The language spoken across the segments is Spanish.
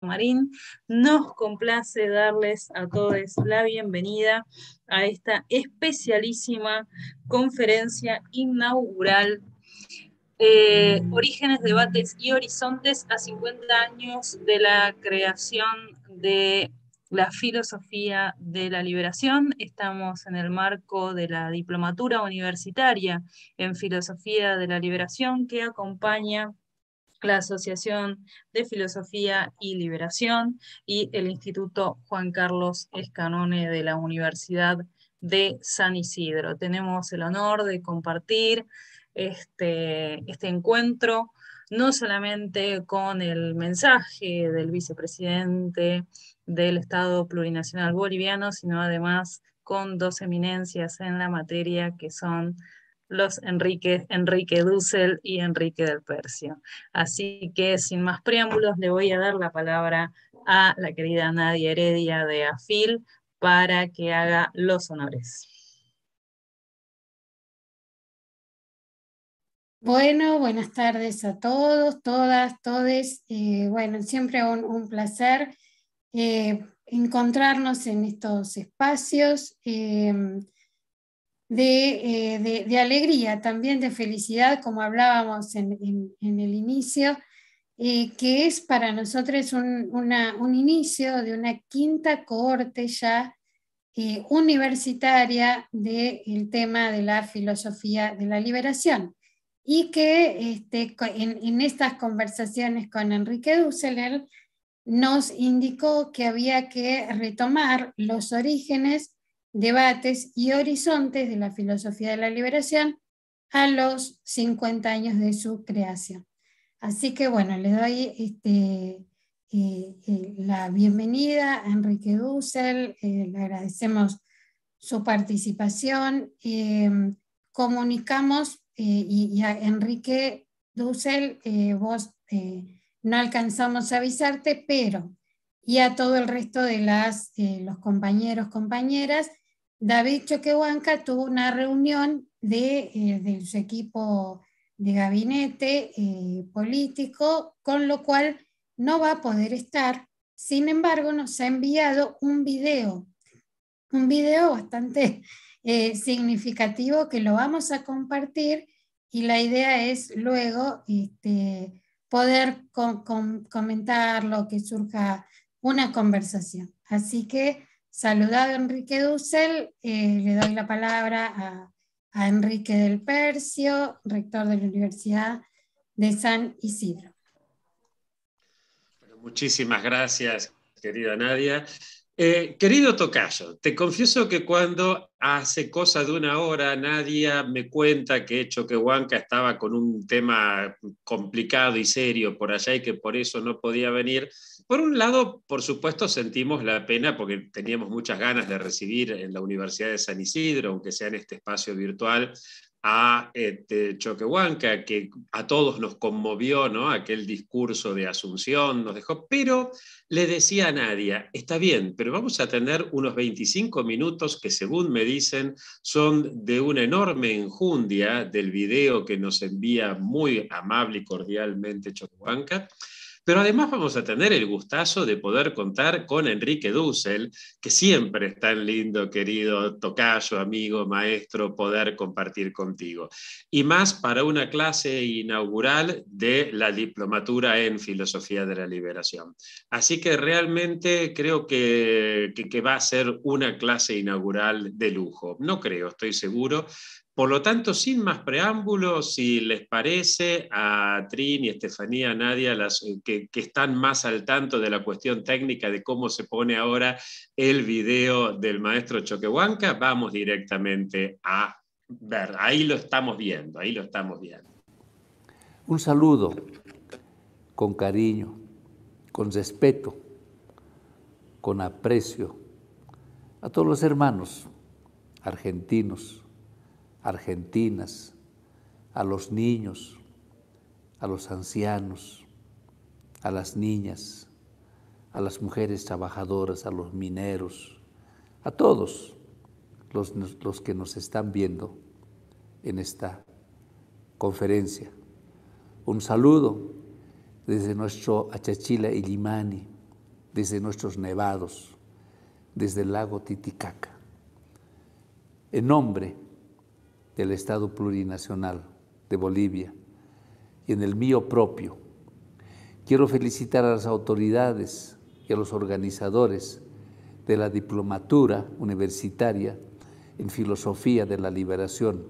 Marín. Nos complace darles a todos la bienvenida a esta especialísima conferencia inaugural, Orígenes, Debates y Horizontes a 50 años de la creación de la filosofía de la liberación. Estamos en el marco de la diplomatura universitaria en filosofía de la liberación que acompaña la Asociación de Filosofía y Liberación y el Instituto Juan Carlos Escanone de la Universidad de San Isidro. Tenemos el honor de compartir este encuentro, no solamente con el mensaje del vicepresidente del Estado Plurinacional Boliviano, sino además con dos eminencias en la materia que son los Enrique Dussel y Enrique del Percio. Así que sin más preámbulos le voy a dar la palabra a la querida Nadia Heredia de AFIL para que haga los honores. Bueno, buenas tardes a todos, todas, todes. Bueno, siempre un placer encontrarnos en estos espacios de alegría, también de felicidad, como hablábamos en el inicio, que es para nosotros un inicio de una quinta cohorte ya universitaria del tema de la filosofía de la liberación. Y que en estas conversaciones con Enrique Dussel nos indicó que había que retomar los orígenes, debates y horizontes de la filosofía de la liberación a los 50 años de su creación. Así que bueno, le doy la bienvenida a Enrique Dussel, le agradecemos su participación, comunicamos y a Enrique Dussel, vos no alcanzamos a avisarte, pero y a todo el resto de los compañeros, compañeras, David Choquehuanca tuvo una reunión de su equipo de gabinete político, con lo cual no va a poder estar. Sin embargo, nos ha enviado un video bastante significativo que lo vamos a compartir, y la idea es luego poder comentarlo, que surja una conversación. Así que, saludado Enrique Dussel, le doy la palabra a Enrique del Percio, rector de la Universidad de San Isidro. Bueno, muchísimas gracias, querida Nadia. Querido tocayo, te confieso que cuando hace cosa de una hora Nadia me cuenta que Choquehuanca estaba con un tema complicado y serio por allá y que por eso no podía venir, por un lado, por supuesto, sentimos la pena porque teníamos muchas ganas de recibir en la Universidad de San Isidro, aunque sea en este espacio virtual, a Choquehuanca, que a todos nos conmovió, ¿no? Aquel discurso de Asunción nos dejó, pero le decía a Nadia, está bien, pero vamos a tener unos 25 minutos que, según me dicen, son de una enorme enjundia del video que nos envía muy amable y cordialmente Choquehuanca. Pero además vamos a tener el gustazo de poder contar con Enrique Dussel, que siempre es tan lindo, querido tocayo, amigo, maestro, poder compartir contigo. Y más para una clase inaugural de la diplomatura en Filosofía de la Liberación. Así que realmente creo que va a ser una clase inaugural de lujo. No creo, estoy seguro. Por lo tanto, sin más preámbulos, si les parece, a Trin y Estefanía, Nadia, que están más al tanto de la cuestión técnica de cómo se pone ahora el video del maestro Choquehuanca, vamos directamente a ver. Ahí lo estamos viendo, ahí lo estamos viendo. Un saludo con cariño, con respeto, con aprecio a todos los hermanos argentinos, argentinas, a los niños, a los ancianos, a las niñas, a las mujeres trabajadoras, a los mineros, a todos los que nos están viendo en esta conferencia. Un saludo desde nuestro Achachila Illimani, desde nuestros nevados, desde el lago Titicaca. En nombre del Estado Plurinacional de Bolivia y en el mío propio, quiero felicitar a las autoridades y a los organizadores de la Diplomatura Universitaria en Filosofía de la Liberación,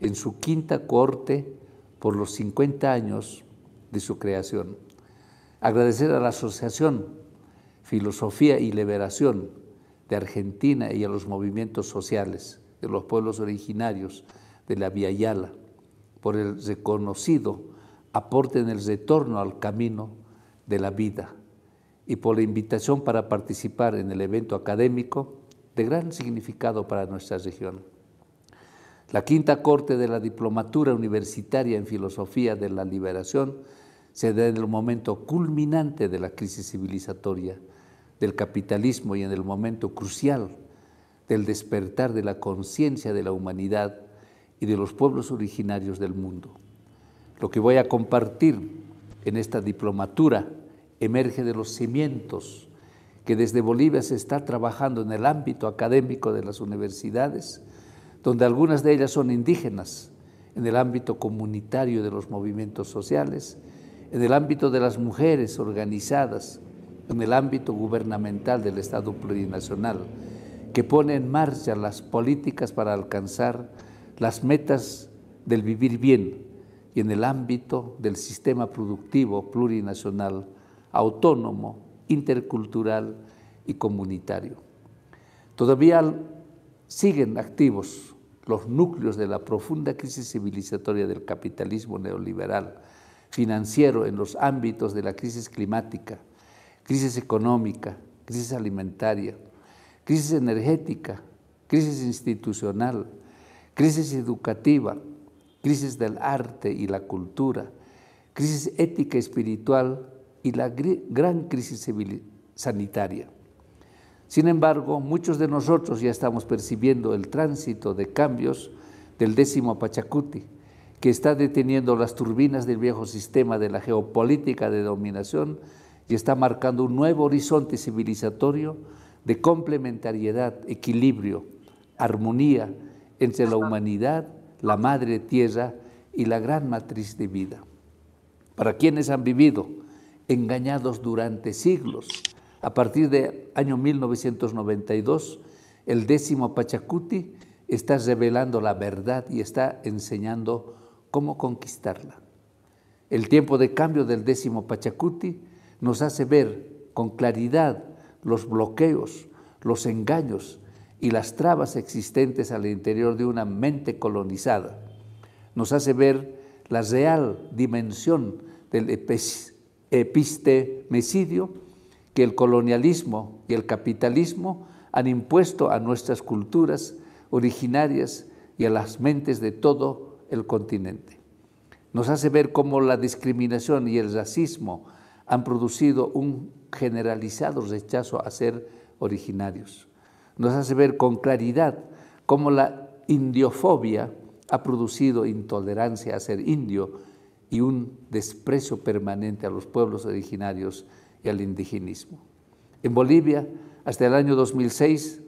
en su quinta cohorte por los 50 años de su creación. Agradecer a la Asociación Filosofía y Liberación de Argentina y a los movimientos sociales de los pueblos originarios de la Vía Yala por el reconocido aporte en el retorno al camino de la vida y por la invitación para participar en el evento académico de gran significado para nuestra región. La quinta corte de la Diplomatura Universitaria en Filosofía de la Liberación se da en el momento culminante de la crisis civilizatoria del capitalismo y en el momento crucial del despertar de la conciencia de la humanidad y de los pueblos originarios del mundo. Lo que voy a compartir en esta diplomatura emerge de los cimientos que desde Bolivia se está trabajando en el ámbito académico de las universidades, donde algunas de ellas son indígenas, en el ámbito comunitario de los movimientos sociales, en el ámbito de las mujeres organizadas, en el ámbito gubernamental del Estado plurinacional, que pone en marcha las políticas para alcanzar las metas del vivir bien, y en el ámbito del sistema productivo plurinacional, autónomo, intercultural y comunitario. Todavía siguen activos los núcleos de la profunda crisis civilizatoria del capitalismo neoliberal, financiero en los ámbitos de la crisis climática, crisis económica, crisis alimentaria, crisis energética, crisis institucional, crisis educativa, crisis del arte y la cultura, crisis ética y espiritual y la gran crisis sanitaria. Sin embargo, muchos de nosotros ya estamos percibiendo el tránsito de cambios del 10º Pachacuti, que está deteniendo las turbinas del viejo sistema de la geopolítica de dominación y está marcando un nuevo horizonte civilizatorio de complementariedad, equilibrio, armonía entre la humanidad, la madre tierra y la gran matriz de vida. Para quienes han vivido engañados durante siglos, a partir del año 1992, el 10º Pachacuti está revelando la verdad y está enseñando cómo conquistarla. El tiempo de cambio del 10º Pachacuti nos hace ver con claridad los bloqueos, los engaños y las trabas existentes al interior de una mente colonizada. Nos hace ver la real dimensión del epistemicidio que el colonialismo y el capitalismo han impuesto a nuestras culturas originarias y a las mentes de todo el continente. Nos hace ver cómo la discriminación y el racismo han producido un generalizado rechazo a ser originarios. Nos hace ver con claridad cómo la indiofobia ha producido intolerancia a ser indio y un desprecio permanente a los pueblos originarios y al indigenismo. En Bolivia, hasta el año 2006,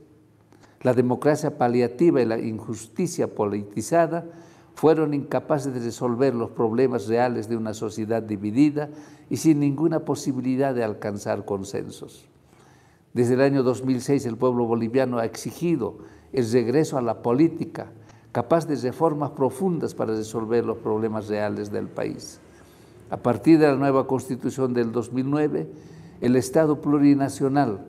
la democracia paliativa y la injusticia politizada fueron incapaces de resolver los problemas reales de una sociedad dividida y sin ninguna posibilidad de alcanzar consensos. Desde el año 2006 el pueblo boliviano ha exigido el regreso a la política, capaz de reformas profundas para resolver los problemas reales del país. A partir de la nueva Constitución del 2009, el Estado plurinacional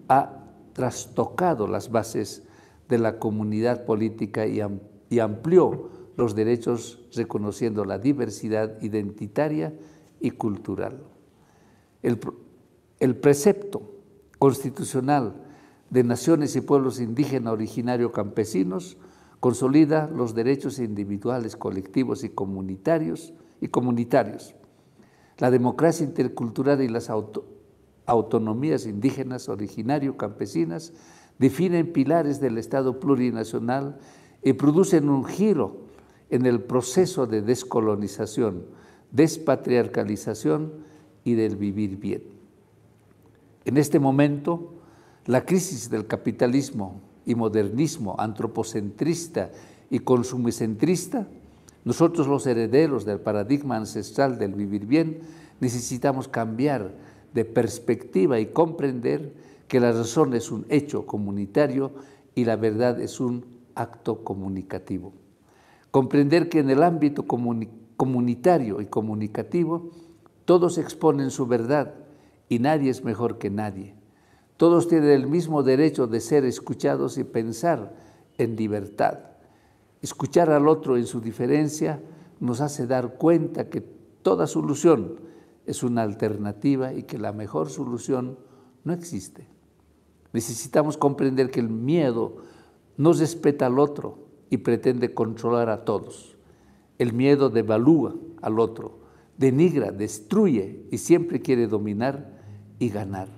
ha trastocado las bases de la comunidad política y amplió los derechos reconociendo la diversidad identitaria y cultural. El precepto constitucional de naciones y pueblos indígenas originarios campesinos consolida los derechos individuales, colectivos y comunitarios. La democracia intercultural y las autonomías indígenas originario-campesinas definen pilares del Estado plurinacional y producen un giro en el proceso de descolonización, despatriarcalización y del vivir bien. En este momento, la crisis del capitalismo y modernismo antropocentrista y consumicentrista, nosotros los herederos del paradigma ancestral del vivir bien, necesitamos cambiar de perspectiva y comprender que la razón es un hecho comunitario y la verdad es un acto comunicativo. Comprender que en el ámbito comunitario y comunicativo todos exponen su verdad y nadie es mejor que nadie. Todos tienen el mismo derecho de ser escuchados y pensar en libertad. Escuchar al otro en su diferencia nos hace dar cuenta que toda solución es una alternativa y que la mejor solución no existe. Necesitamos comprender que el miedo no respeta al otro y pretende controlar a todos. El miedo devalúa al otro, denigra, destruye y siempre quiere dominar y ganar.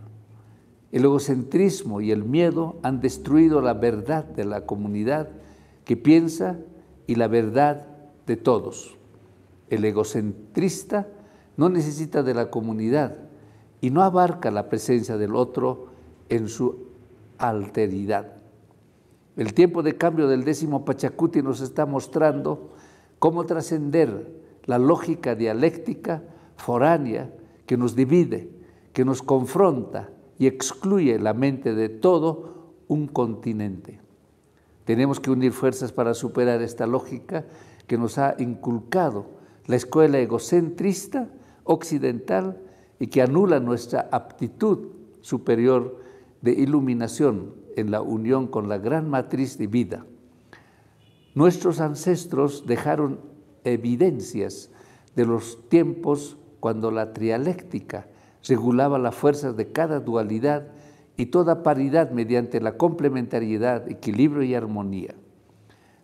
El egocentrismo y el miedo han destruido la verdad de la comunidad que piensa y la verdad de todos. El egocentrista no necesita de la comunidad y no abarca la presencia del otro en su alteridad. El tiempo de cambio del 10º Pachacuti nos está mostrando cómo trascender la lógica dialéctica foránea que nos divide, que nos confronta y excluye la mente de todo un continente. Tenemos que unir fuerzas para superar esta lógica que nos ha inculcado la escuela egocentrista occidental y que anula nuestra aptitud superior de iluminación en la unión con la gran matriz de vida. Nuestros ancestros dejaron evidencias de los tiempos cuando la trialéctica regulaba las fuerzas de cada dualidad y toda paridad mediante la complementariedad, equilibrio y armonía.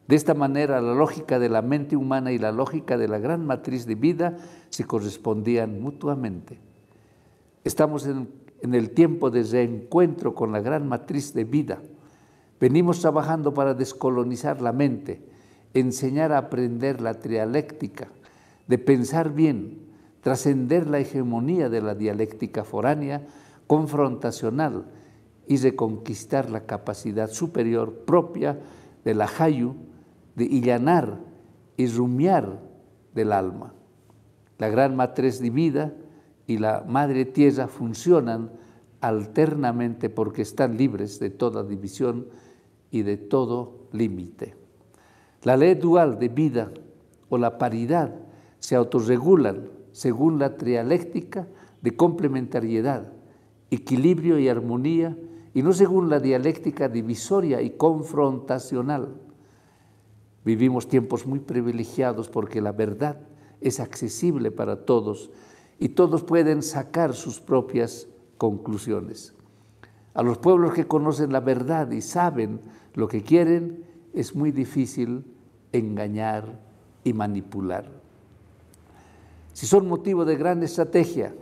De esta manera, la lógica de la mente humana y la lógica de la gran matriz de vida se correspondían mutuamente. Estamos en el tiempo de reencuentro con la gran matriz de vida. Venimos trabajando para descolonizar la mente, enseñar a aprender la trialéctica, de pensar bien, trascender la hegemonía de la dialéctica foránea, confrontacional, y reconquistar la capacidad superior propia de la Hayu de illanar y rumiar del alma. La gran matriz de vida y la madre tierra funcionan alternamente porque están libres de toda división y de todo límite. La ley dual de vida o la paridad se autorregulan según la trialéctica de complementariedad, equilibrio y armonía, y no según la dialéctica divisoria y confrontacional. Vivimos tiempos muy privilegiados porque la verdad es accesible para todos y todos pueden sacar sus propias conclusiones. A los pueblos que conocen la verdad y saben lo que quieren, es muy difícil engañar y manipular. Si son motivo de gran estrategia,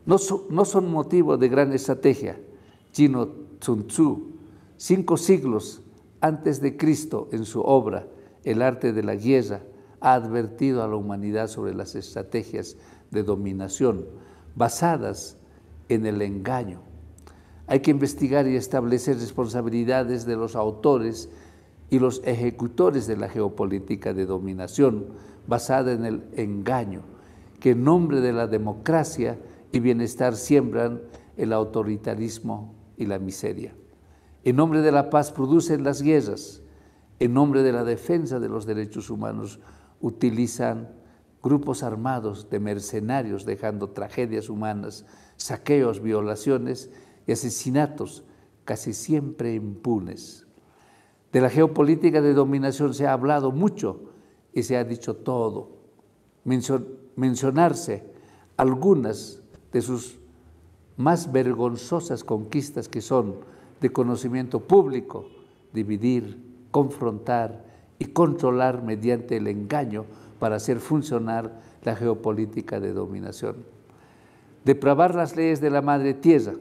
no son motivo de gran estrategia. Chino Sun Tzu, 5 siglos antes de Cristo, en su obra El arte de la guerra, ha advertido a la humanidad sobre las estrategias de dominación basadas en el engaño. Hay que investigar y establecer responsabilidades de los autores y los ejecutores de la geopolítica de dominación basada en el engaño, que en nombre de la democracia y bienestar siembran el autoritarismo y la miseria. En nombre de la paz producen las guerras. En nombre de la defensa de los derechos humanos utilizan grupos armados de mercenarios, dejando tragedias humanas, saqueos, violaciones y asesinatos casi siempre impunes. De la geopolítica de dominación se ha hablado mucho y se ha dicho todo. Mencionarse algunas de sus más vergonzosas conquistas, que son de conocimiento público, dividir, confrontar y controlar mediante el engaño para hacer funcionar la geopolítica de dominación. Depravar las leyes de la madre tierra,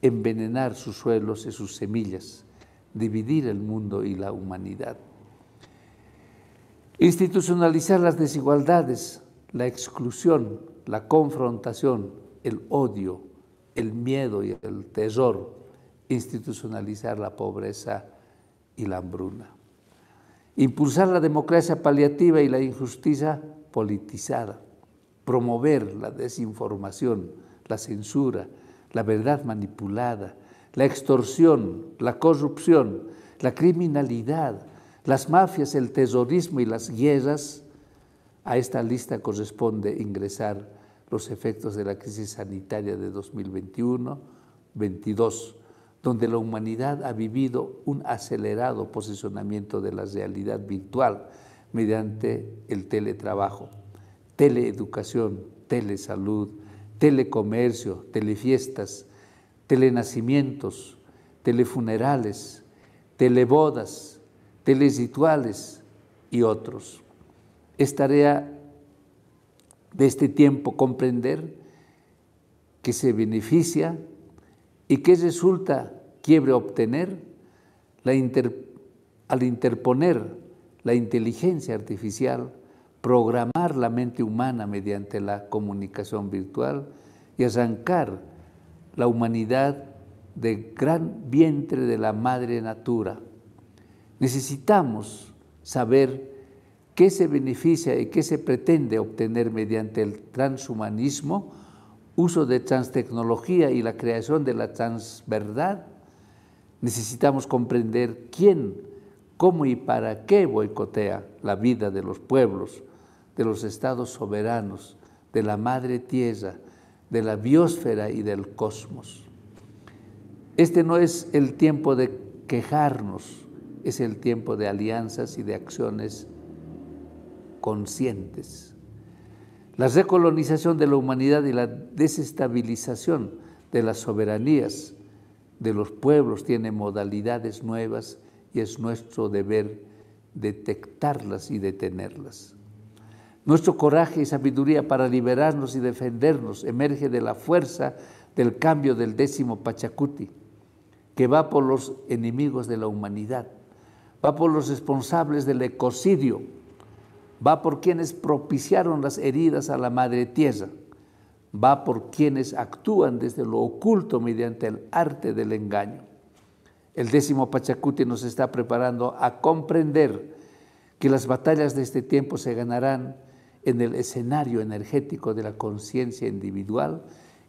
envenenar sus suelos y sus semillas, dividir el mundo y la humanidad. Institucionalizar las desigualdades, la exclusión, la confrontación, el odio, el miedo y el terror, institucionalizar la pobreza y la hambruna. Impulsar la democracia paliativa y la injusticia politizada, promover la desinformación, la censura, la verdad manipulada, la extorsión, la corrupción, la criminalidad, las mafias, el terrorismo y las guerras. A esta lista corresponde ingresar los efectos de la crisis sanitaria de 2021-22, donde la humanidad ha vivido un acelerado posicionamiento de la realidad virtual mediante el teletrabajo, teleeducación, telesalud, telecomercio, telefiestas, telenacimientos, telefunerales, telebodas, telerituales y otros. Es tarea de este tiempo comprender que se beneficia y que resulta quiebre obtener al interponer la inteligencia artificial, programar la mente humana mediante la comunicación virtual y arrancar la humanidad del gran vientre de la madre natura. Necesitamos saber qué se beneficia y qué se pretende obtener mediante el transhumanismo, uso de transtecnología y la creación de la transverdad. Necesitamos comprender quién, cómo y para qué boicotea la vida de los pueblos, de los estados soberanos, de la madre tierra, de la biosfera y del cosmos. Este no es el tiempo de quejarnos, es el tiempo de alianzas y de acciones conscientes. La recolonización de la humanidad y la desestabilización de las soberanías de los pueblos tiene modalidades nuevas y es nuestro deber detectarlas y detenerlas. Nuestro coraje y sabiduría para liberarnos y defendernos emerge de la fuerza del cambio del 10º Pachacuti, que va por los enemigos de la humanidad, va por los responsables del ecocidio, va por quienes propiciaron las heridas a la madre tierra, va por quienes actúan desde lo oculto mediante el arte del engaño. El 10º Pachacuti nos está preparando a comprender que las batallas de este tiempo se ganarán en el escenario energético de la conciencia individual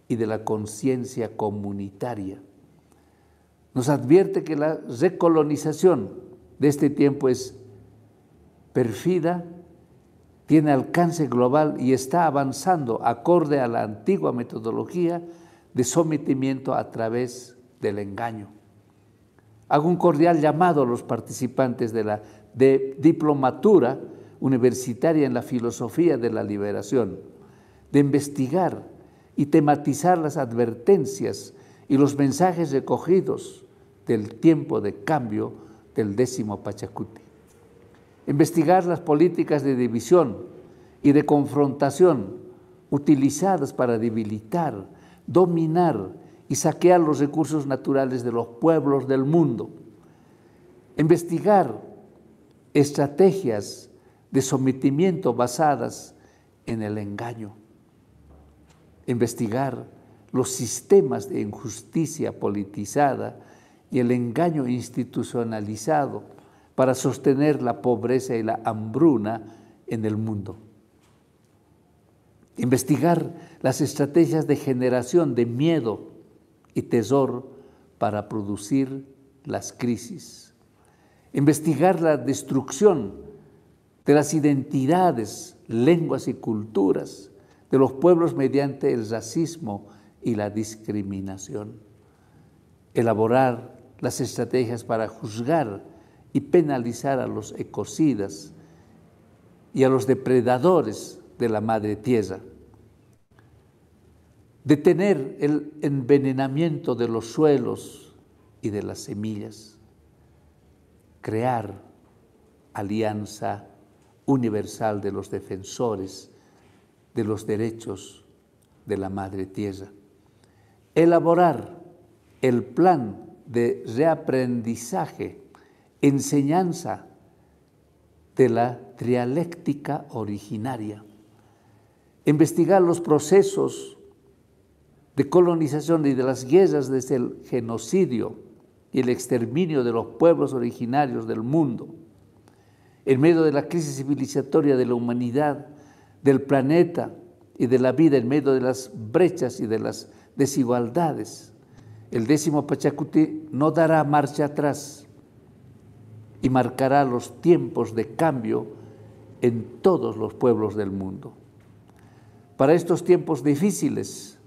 y de la conciencia comunitaria. Nos advierte que la recolonización de este tiempo es pérfida, tiene alcance global y está avanzando acorde a la antigua metodología de sometimiento a través del engaño. Hago un cordial llamado a los participantes de la diplomatura universitaria en la filosofía de la liberación, de investigar y tematizar las advertencias y los mensajes recogidos del tiempo de cambio del 10º Pachacuti. Investigar las políticas de división y de confrontación utilizadas para debilitar, dominar y saquear los recursos naturales de los pueblos del mundo. Investigar estrategias de sometimiento basadas en el engaño. Investigar los sistemas de injusticia politizada y el engaño institucionalizado para sostener la pobreza y la hambruna en el mundo. Investigar las estrategias de generación de miedo y terror para producir las crisis. Investigar la destrucción de las identidades, lenguas y culturas de los pueblos mediante el racismo y la discriminación. Elaborar las estrategias para juzgar y penalizar a los ecocidas y a los depredadores de la madre tierra. Detener el envenenamiento de los suelos y de las semillas. Crear alianza universal de los defensores de los derechos de la madre tierra. Elaborar el plan de reaprendizaje, enseñanza de la dialéctica originaria. Investigar los procesos de colonización y de las guerras desde el genocidio y el exterminio de los pueblos originarios del mundo, en medio de la crisis civilizatoria de la humanidad, del planeta y de la vida, en medio de las brechas y de las desigualdades, el 10º Pachacuti no dará marcha atrás y marcará los tiempos de cambio en todos los pueblos del mundo. Para estos tiempos difíciles,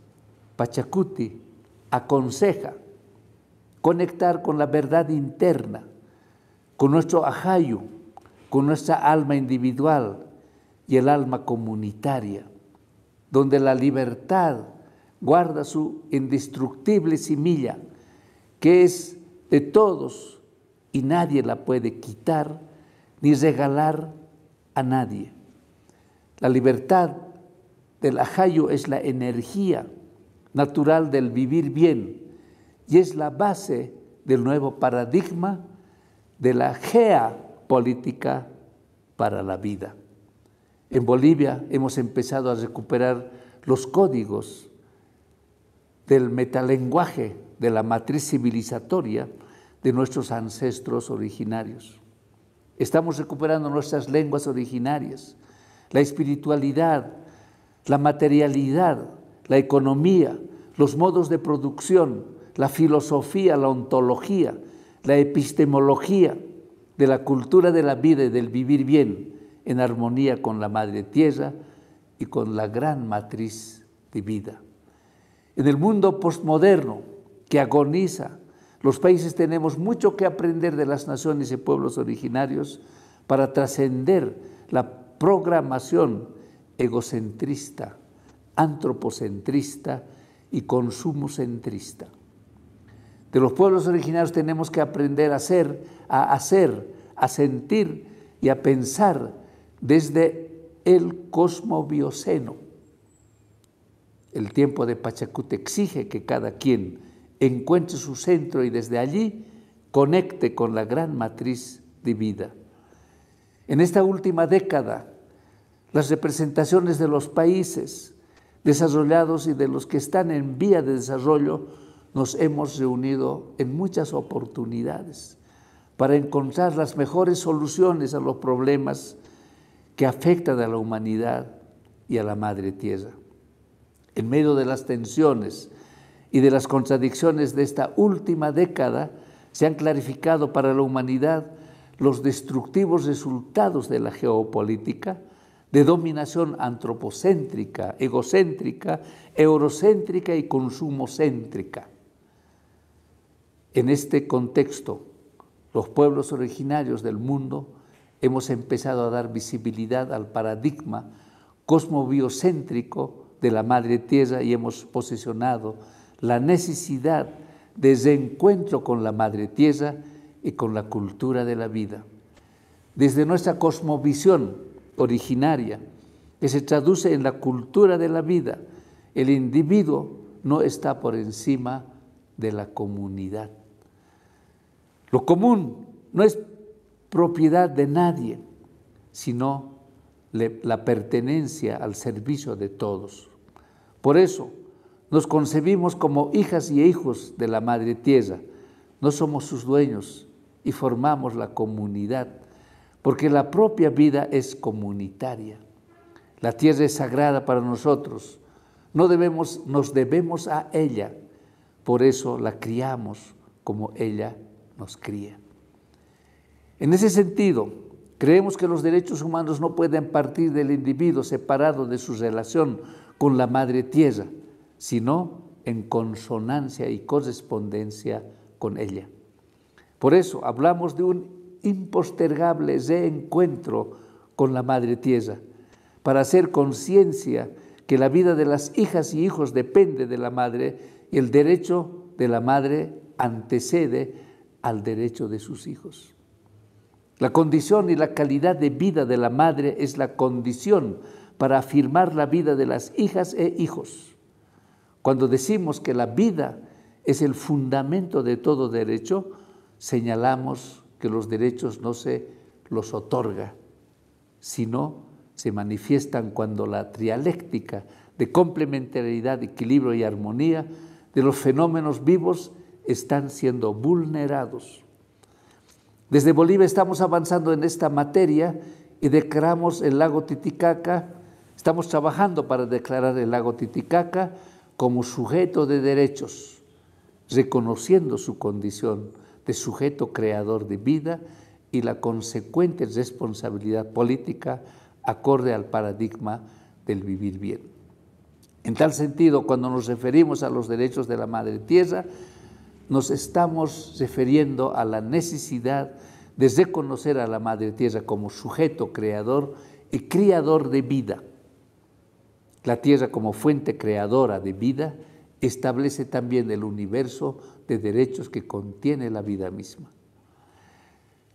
Pachacuti aconseja conectar con la verdad interna, con nuestro ajayu, con nuestra alma individual y el alma comunitaria, donde la libertad guarda su indestructible semilla, que es de todos y nadie la puede quitar ni regalar a nadie. La libertad del ajayu es la energía natural del vivir bien y es la base del nuevo paradigma de la geopolítica para la vida. En Bolivia hemos empezado a recuperar los códigos del metalenguaje, de la matriz civilizatoria de nuestros ancestros originarios. Estamos recuperando nuestras lenguas originarias, la espiritualidad, la materialidad, la economía, los modos de producción, la filosofía, la ontología, la epistemología de la cultura de la vida y del vivir bien en armonía con la Madre Tierra y con la gran matriz de vida. En el mundo postmoderno que agoniza, los países tenemos mucho que aprender de las naciones y pueblos originarios para trascender la programación egocentrista, antropocentrista y consumocentrista. De los pueblos originarios tenemos que aprender a ser, a sentir y a pensar desde el cosmobioceno. El tiempo de Pachacuti exige que cada quien encuentre su centro y desde allí conecte con la gran matriz de vida. En esta última década, las representaciones de los países desarrollados y de los que están en vía de desarrollo nos hemos reunido en muchas oportunidades para encontrar las mejores soluciones a los problemas que afectan a la humanidad y a la Madre Tierra. En medio de las tensiones y de las contradicciones de esta última década, se han clarificado para la humanidad los destructivos resultados de la geopolítica, de dominación antropocéntrica, egocéntrica, eurocéntrica y consumocéntrica. En este contexto, los pueblos originarios del mundo hemos empezado a dar visibilidad al paradigma cosmobiocéntrico de la Madre Tierra y hemos posicionado la necesidad de reencuentro con la Madre Tierra y con la cultura de la vida. Desde nuestra cosmovisión originaria, que se traduce en la cultura de la vida, el individuo no está por encima de la comunidad. Lo común no es propiedad de nadie, sino la pertenencia al servicio de todos. Por eso nos concebimos como hijas y hijos de la Madre Tierra. No somos sus dueños y formamos la comunidad, porque la propia vida es comunitaria. La tierra es sagrada para nosotros. Nos debemos a ella. Por eso la criamos como ella nos cría. En ese sentido, creemos que los derechos humanos no pueden partir del individuo separado de su relación con la Madre Tierra, sino en consonancia y correspondencia con ella. Por eso hablamos de un impostergable reencuentro con la Madre Tierra, para hacer conciencia que la vida de las hijas y hijos depende de la Madre y el derecho de la Madre antecede al derecho de sus hijos. La condición y la calidad de vida de la Madre es la condición para afirmar la vida de las hijas e hijos. Cuando decimos que la vida es el fundamento de todo derecho, señalamos que los derechos no se los otorga, sino se manifiestan cuando la dialéctica de complementariedad, equilibrio y armonía de los fenómenos vivos están siendo vulnerados. Desde Bolivia estamos avanzando en esta materia y declaramos el lago Titicaca, estamos trabajando para declarar el lago Titicaca como sujeto de derechos, reconociendo su condición de sujeto creador de vida y la consecuente responsabilidad política acorde al paradigma del vivir bien. En tal sentido, cuando nos referimos a los derechos de la Madre Tierra, nos estamos refiriendo a la necesidad de reconocer a la Madre Tierra como sujeto creador y criador de vida. La Tierra como fuente creadora de vida establece también el universo de derechos que contiene la vida misma.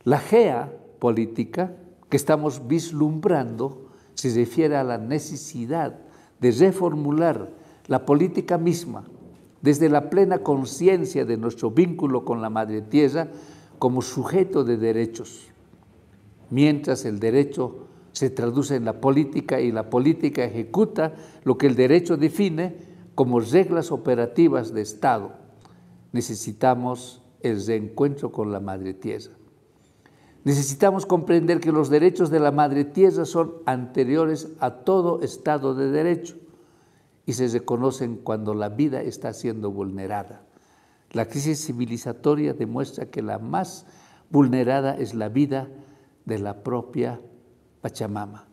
La geopolítica que estamos vislumbrando se refiere a la necesidad de reformular la política misma desde la plena conciencia de nuestro vínculo con la Madre Tierra como sujeto de derechos, mientras el derecho se traduce en la política y la política ejecuta lo que el derecho define como reglas operativas de Estado. Necesitamos el reencuentro con la Madre Tierra. Necesitamos comprender que los derechos de la Madre Tierra son anteriores a todo Estado de Derecho y se reconocen cuando la vida está siendo vulnerada. La crisis civilizatoria demuestra que la más vulnerada es la vida de la propia Pachamama.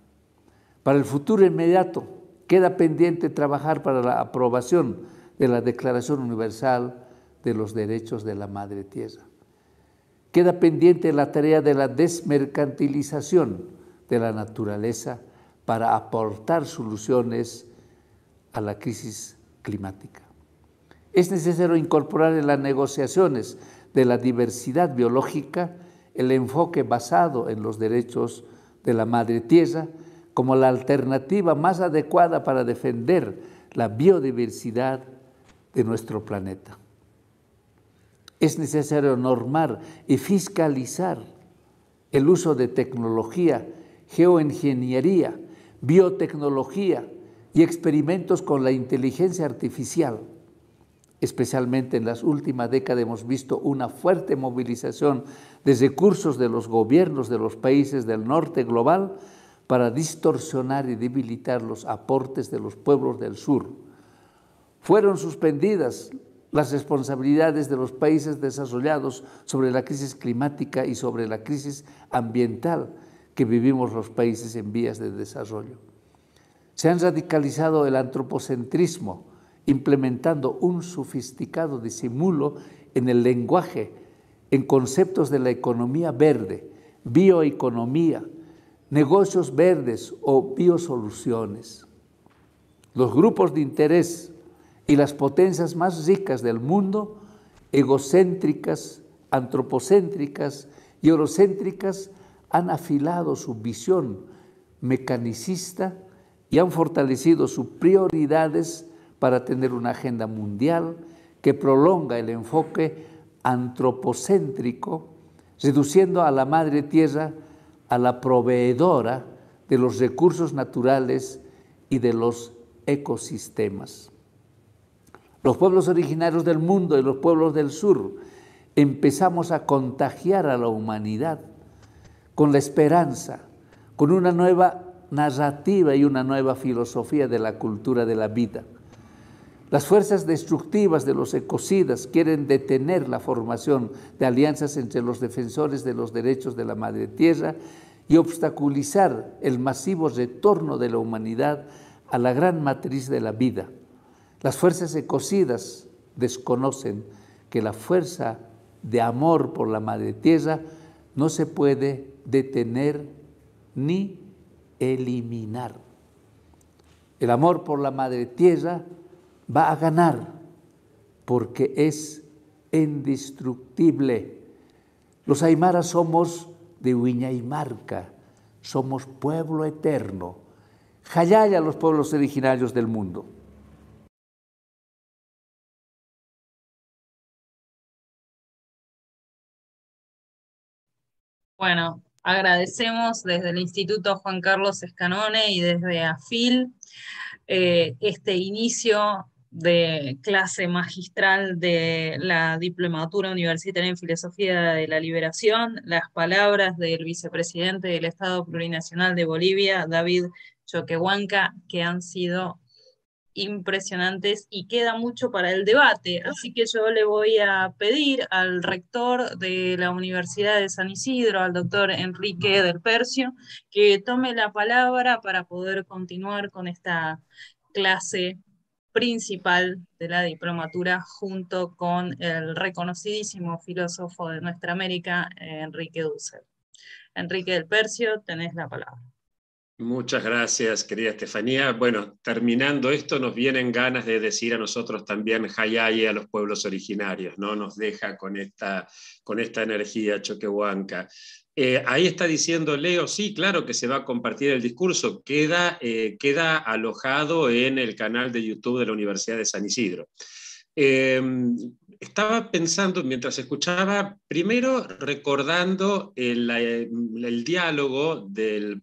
Para el futuro inmediato queda pendiente trabajar para la aprobación de la Declaración Universal de los Derechos de la Madre Tierra. Queda pendiente la tarea de la desmercantilización de la naturaleza para aportar soluciones a la crisis climática. Es necesario incorporar en las negociaciones de la diversidad biológica el enfoque basado en los derechos de la Madre Tierra como la alternativa más adecuada para defender la biodiversidad de nuestro planeta. Es necesario normar y fiscalizar el uso de tecnología, geoingeniería, biotecnología y experimentos con la inteligencia artificial. Especialmente en las últimas décadas hemos visto una fuerte movilización de recursos de los gobiernos de los países del norte global para distorsionar y debilitar los aportes de los pueblos del sur. Fueron suspendidas las responsabilidades de los países desarrollados sobre la crisis climática y sobre la crisis ambiental que vivimos los países en vías de desarrollo. Se han radicalizado el antropocentrismo, implementando un sofisticado disimulo en el lenguaje, en conceptos de la economía verde, bioeconomía, negocios verdes o biosoluciones. Los grupos de interés y las potencias más ricas del mundo, egocéntricas, antropocéntricas y eurocéntricas, han afilado su visión mecanicista y han fortalecido sus prioridades para tener una agenda mundial que prolonga el enfoque antropocéntrico, reduciendo a la Madre Tierra a la proveedora de los recursos naturales y de los ecosistemas. Los pueblos originarios del mundo y los pueblos del sur empezamos a contagiar a la humanidad con la esperanza, con una nueva narrativa y una nueva filosofía de la cultura de la vida. Las fuerzas destructivas de los ecocidas quieren detener la formación de alianzas entre los defensores de los derechos de la Madre Tierra y obstaculizar el masivo retorno de la humanidad a la gran matriz de la vida. Las fuerzas ecocidas desconocen que la fuerza de amor por la Madre Tierra no se puede detener ni eliminar. El amor por la Madre Tierra va a ganar porque es indestructible. Los aymaras somos de Huiñaymarca, somos pueblo eterno. Jayaya, los pueblos originarios del mundo. Bueno, agradecemos desde el Instituto Juan Carlos Escanone y desde AFIL este inicio de clase magistral de la Diplomatura Universitaria en Filosofía de la Liberación, las palabras del vicepresidente del Estado Plurinacional de Bolivia, David Choquehuanca, que han sido impresionantes y queda mucho para el debate. Así que yo le voy a pedir al rector de la Universidad de San Isidro, al doctor Enrique del Percio, que tome la palabra para poder continuar con esta clase principal de la diplomatura junto con el reconocidísimo filósofo de nuestra América, Enrique Dussel. Enrique del Percio, tenés la palabra. Muchas gracias, querida Estefanía. Bueno, terminando esto, nos vienen ganas de decir a nosotros también Hayay a los pueblos originarios, ¿no? Nos deja con esta energía Choquehuanca. Ahí está diciendo Leo, sí, claro que se va a compartir el discurso, queda alojado en el canal de YouTube de la Universidad de San Isidro. Estaba pensando mientras escuchaba, primero recordando el diálogo del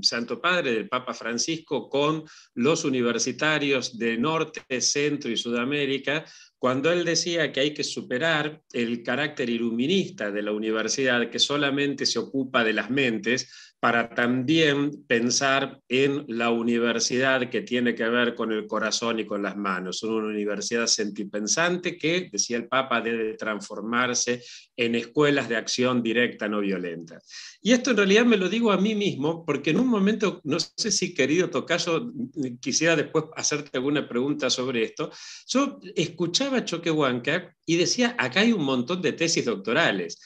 Santo Padre, del Papa Francisco, con los universitarios de Norte, Centro y Sudamérica, cuando él decía que hay que superar el carácter iluminista de la universidad, que solamente se ocupa de las mentes, para también pensar en la universidad que tiene que ver con el corazón y con las manos. Una universidad sentipensante que, decía el Papa, debe transformarse en escuelas de acción directa no violenta. Y esto en realidad me lo digo a mí mismo, porque en un momento, no sé si querido Tocayo, quisiera después hacerte alguna pregunta sobre esto, yo escuchaba a Choquehuanca y decía, acá hay un montón de tesis doctorales.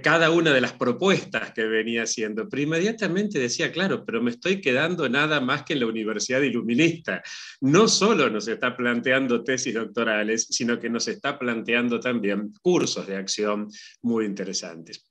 Cada una de las propuestas que venía haciendo, pero inmediatamente decía, claro, pero me estoy quedando nada más que en la Universidad Iluminista. No solo nos está planteando tesis doctorales, sino que nos está planteando también cursos de acción muy interesantes.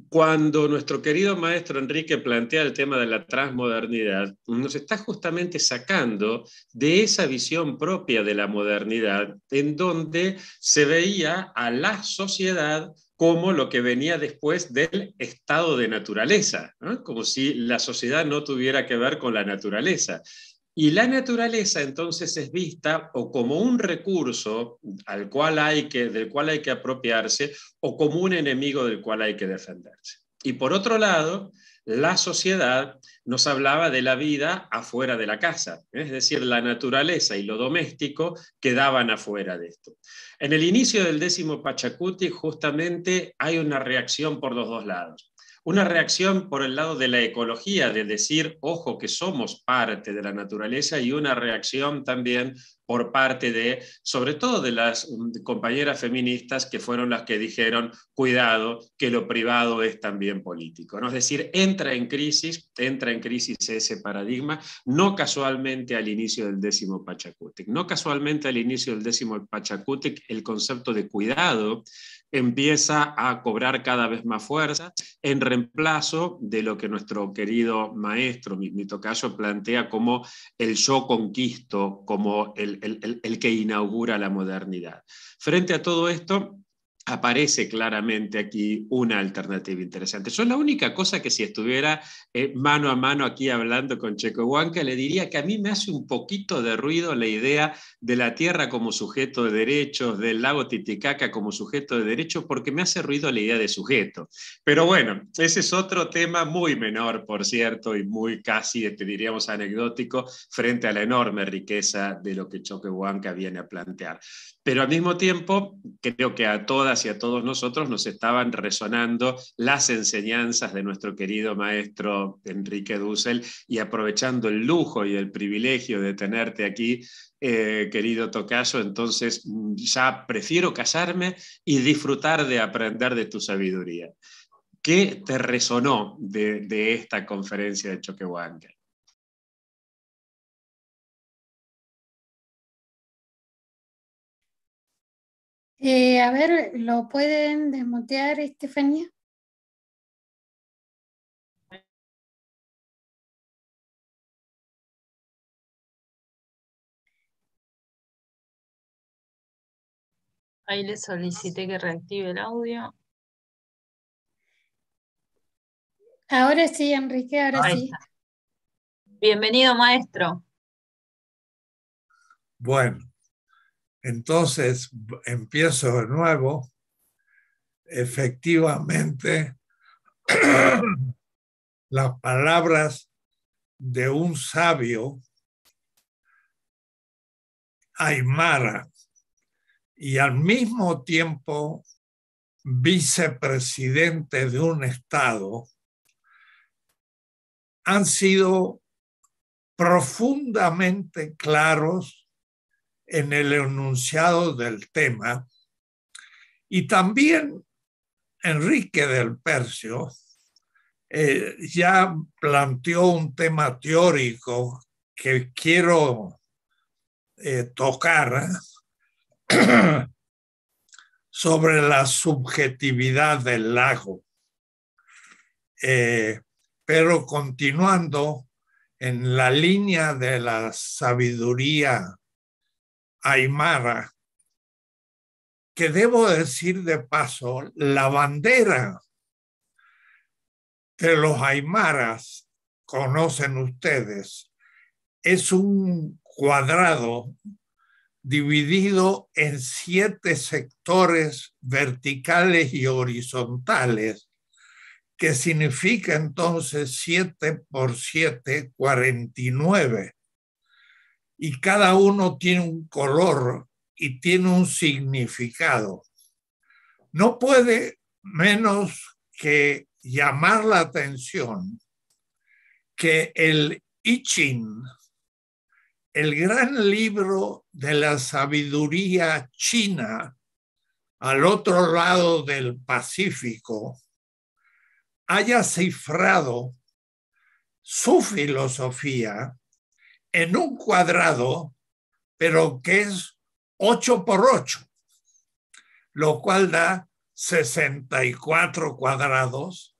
Cuando nuestro querido maestro Enrique plantea el tema de la transmodernidad, nos está justamente sacando de esa visión propia de la modernidad, en donde se veía a la sociedad como lo que venía después del estado de naturaleza, ¿no? Como si la sociedad no tuviera que ver con la naturaleza. Y la naturaleza entonces es vista o como un recurso del cual hay que apropiarse o como un enemigo del cual hay que defenderse. Y por otro lado, la sociedad nos hablaba de la vida afuera de la casa, es decir, la naturaleza y lo doméstico quedaban afuera de esto. En el inicio del 10º Pachacuti justamente hay una reacción por los dos lados. Una reacción por el lado de la ecología, de decir, ojo, que somos parte de la naturaleza, y una reacción también por parte de, sobre todo de las compañeras feministas, que fueron las que dijeron, cuidado, que lo privado es también político, ¿no? Es decir, entra en crisis ese paradigma, no casualmente al inicio del 10º Pachacutic. No casualmente al inicio del 10º Pachacutic el concepto de cuidado empieza a cobrar cada vez más fuerza en reemplazo de lo que nuestro querido maestro, mi tocayo, plantea como el yo conquisto, como el que inaugura la modernidad. Frente a todo esto, aparece claramente aquí una alternativa interesante. Yo la única cosa que si estuviera mano a mano aquí hablando con Choquehuanca, le diría que a mí me hace un poquito de ruido la idea de la tierra como sujeto de derechos, del lago Titicaca como sujeto de derechos, porque me hace ruido la idea de sujeto. Pero bueno, ese es otro tema muy menor, por cierto, y muy casi, diríamos, anecdótico, frente a la enorme riqueza de lo que Choquehuanca viene a plantear. Pero al mismo tiempo, creo que a todas y a todos nosotros nos estaban resonando las enseñanzas de nuestro querido maestro Enrique Dussel, y aprovechando el lujo y el privilegio de tenerte aquí, querido tocayo, entonces ya prefiero callarme y disfrutar de aprender de tu sabiduría. ¿Qué te resonó de esta conferencia de Choquehuanca? A ver, ¿lo pueden desmutear, Estefanía? Ahí le solicité que reactive el audio. Ahora sí, Enrique, ahora Ahí sí. está. Bienvenido, maestro. Bueno, entonces empiezo de nuevo. Efectivamente, las palabras de un sabio aymara y al mismo tiempo vicepresidente de un estado han sido profundamente claros en el enunciado del tema, y también Enrique del Percio ya planteó un tema teórico que quiero tocar sobre la subjetividad del lago. Pero continuando en la línea de la sabiduría aymara, que debo decir de paso, la bandera de los aymaras, conocen ustedes, es un cuadrado dividido en 7 sectores verticales y horizontales, que significa entonces 7 por 7, 49. Y cada uno tiene un color y tiene un significado. No puede menos que llamar la atención que el I Ching, el gran libro de la sabiduría china al otro lado del Pacífico, haya cifrado su filosofía en un cuadrado, pero que es 8 por 8, lo cual da 64 cuadrados,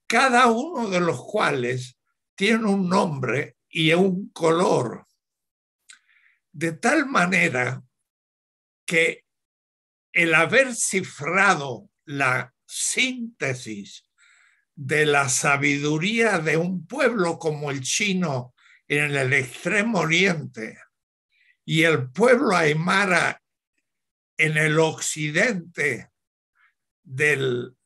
cada uno de los cuales tiene un nombre y un color, de tal manera que el haber cifrado la síntesis de la sabiduría de un pueblo como el chino en el Extremo Oriente y el pueblo aymara en el occidente del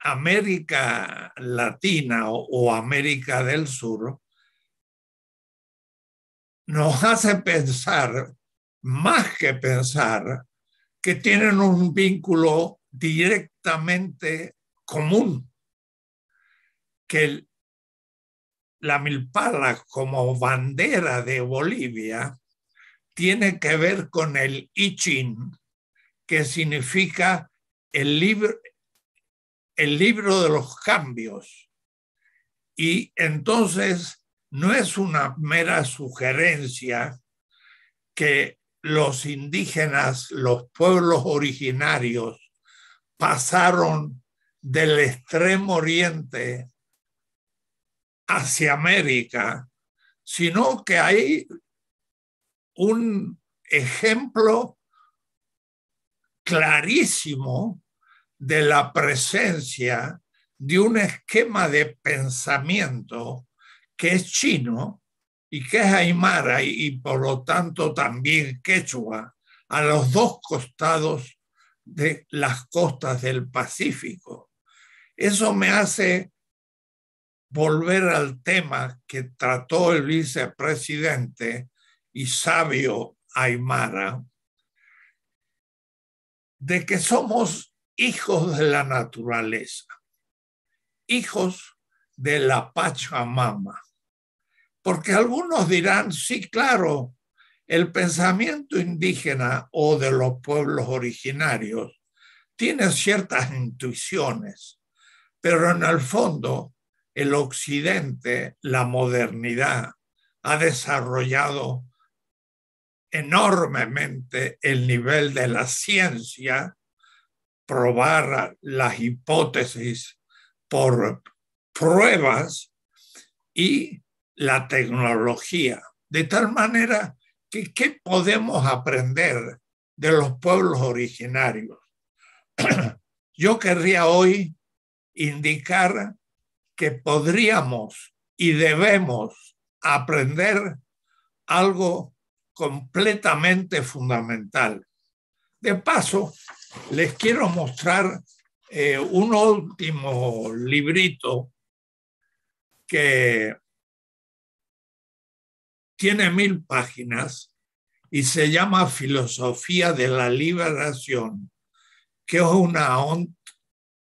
América Latina o América del Sur, nos hace pensar, más que pensar, que tienen un vínculo directamente común, que la milpala como bandera de Bolivia tiene que ver con el I Ching, que significa el libro de los cambios. Y entonces no es una mera sugerencia que los indígenas, los pueblos originarios, pasaron del Extremo Oriente hacia América, sino que hay un ejemplo clarísimo de la presencia de un esquema de pensamiento que es chino y que es aymara y por lo tanto también quechua a los dos costados de las costas del Pacífico. Eso me hace volver al tema que trató el vicepresidente y sabio aymara, de que somos hijos de la naturaleza, hijos de la Pachamama. Porque algunos dirán, sí, claro, el pensamiento indígena o de los pueblos originarios tiene ciertas intuiciones, pero en el fondo el occidente, la modernidad, ha desarrollado enormemente el nivel de la ciencia, probar las hipótesis por pruebas y la tecnología, de tal manera que ¿qué podemos aprender de los pueblos originarios? Yo querría hoy indicar que podríamos y debemos aprender algo completamente fundamental. De paso, les quiero mostrar un último librito que tiene 1000 páginas y se llama Filosofía de la Liberación, que es una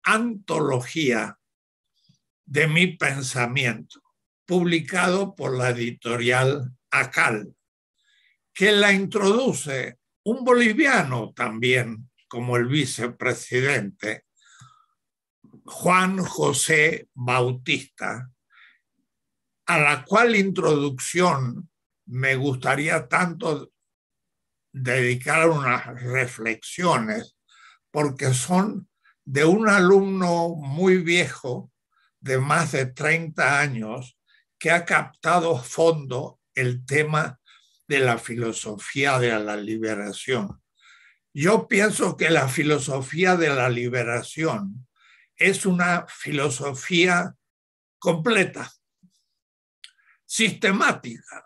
antología de mi pensamiento, publicado por la editorial ACAL, que la introduce un boliviano también, como el vicepresidente, Juan José Bautista, a la cual introducción me gustaría tanto dedicar unas reflexiones, porque son de un alumno muy viejo, de más de 30 años, que ha captado fondo el tema de la filosofía de la liberación. Yo pienso que la filosofía de la liberación es una filosofía completa, sistemática,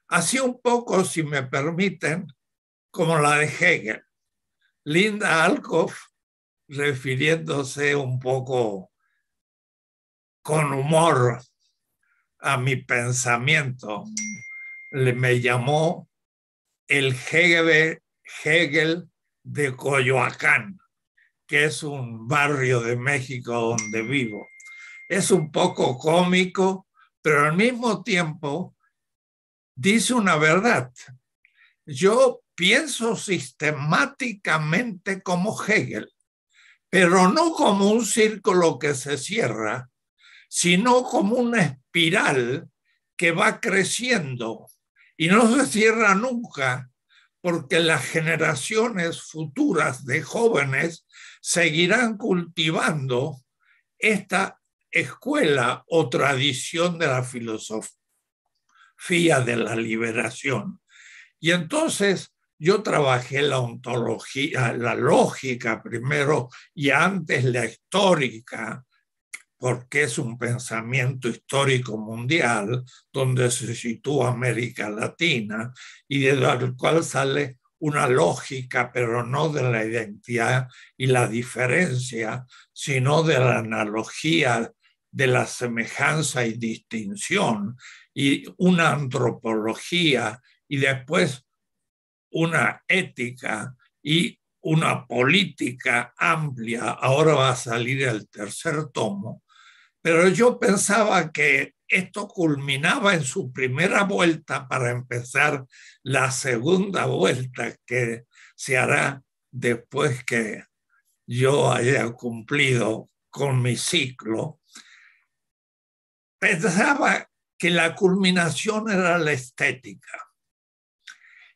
así un poco, si me permiten, como la de Hegel. Linda Alcoff, refiriéndose un poco con humor a mi pensamiento, me llamó el Hegel de Coyoacán, que es un barrio de México donde vivo. Es un poco cómico, pero al mismo tiempo dice una verdad. Yo pienso sistemáticamente como Hegel, pero no como un círculo que se cierra, sino como una espiral que va creciendo y no se cierra nunca, porque las generaciones futuras de jóvenes seguirán cultivando esta escuela o tradición de la filosofía de la liberación. Y entonces yo trabajé la ontología, la lógica primero y antes la histórica, porque es un pensamiento histórico mundial donde se sitúa América Latina y del cual sale una lógica, pero no de la identidad y la diferencia, sino de la analogía, de la semejanza y distinción, y una antropología, y después una ética y una política amplia. Ahora va a salir el tercer tomo, pero yo pensaba que esto culminaba en su primera vuelta para empezar la segunda vuelta que se hará después que yo haya cumplido con mi ciclo. Pensaba que la culminación era la estética.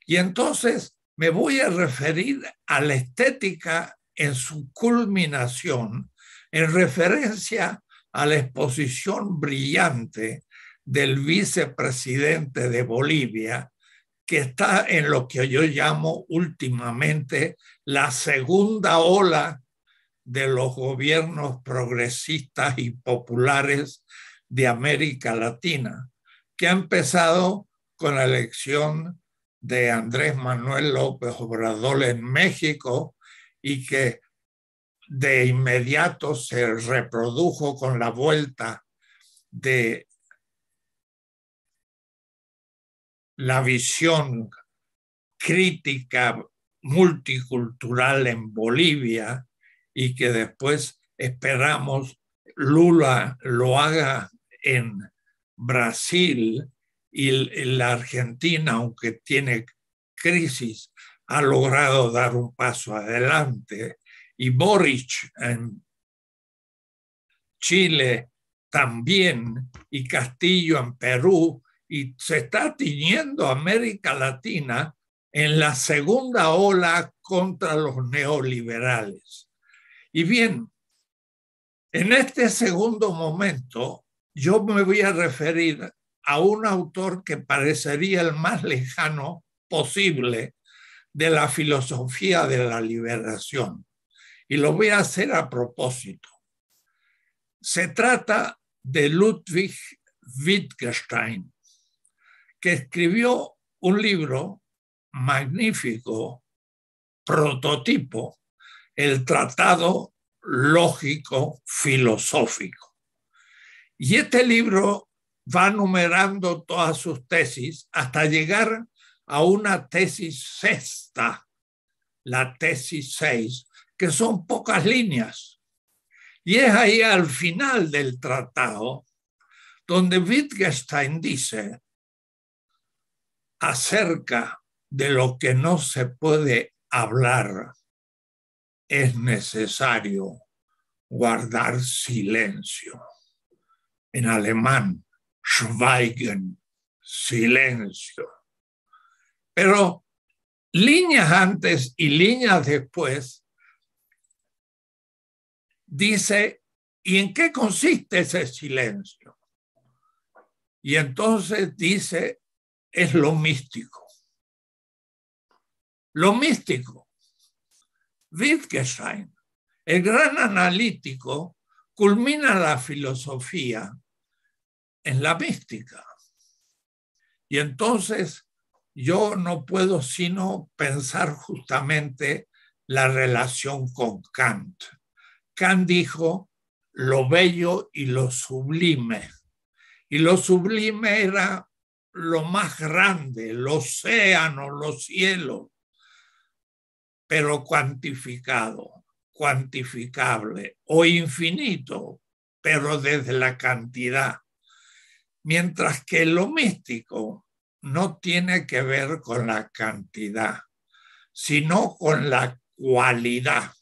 Y entonces me voy a referir a la estética en su culminación, en referencia a la exposición brillante del vicepresidente de Bolivia, que está en lo que yo llamo últimamente la segunda ola de los gobiernos progresistas y populares de América Latina, que ha empezado con la elección de Andrés Manuel López Obrador en México y que de inmediato se reprodujo con la vuelta de la visión crítica multicultural en Bolivia y que después esperamos Lula lo haga en Brasil, y la Argentina, aunque tiene crisis, ha logrado dar un paso adelante, y Boric en Chile también, y Castillo en Perú, y se está tiñendo América Latina en la segunda ola contra los neoliberales. Y bien, en este segundo momento yo me voy a referir a un autor que parecería el más lejano posible de la filosofía de la liberación. Y lo voy a hacer a propósito. Se trata de Ludwig Wittgenstein, que escribió un libro magnífico, prototipo, el Tratado Lógico Filosófico. Y este libro va numerando todas sus tesis hasta llegar a una tesis sexta, la tesis 6, que son pocas líneas. Y es ahí al final del tratado donde Wittgenstein dice acerca de lo que no se puede hablar, es necesario guardar silencio. En alemán, schweigen, silencio. Pero líneas antes y líneas después dice, ¿y en qué consiste ese silencio? Y entonces dice, es lo místico. Lo místico. Wittgenstein, el gran analítico, culmina la filosofía en la mística. Y entonces yo no puedo sino pensar justamente la relación con Kant. Kant dijo lo bello y lo sublime. Y lo sublime era lo más grande, el océano, los cielos, pero cuantificado, cuantificable o infinito, pero desde la cantidad. Mientras que lo místico no tiene que ver con la cantidad, sino con la cualidad.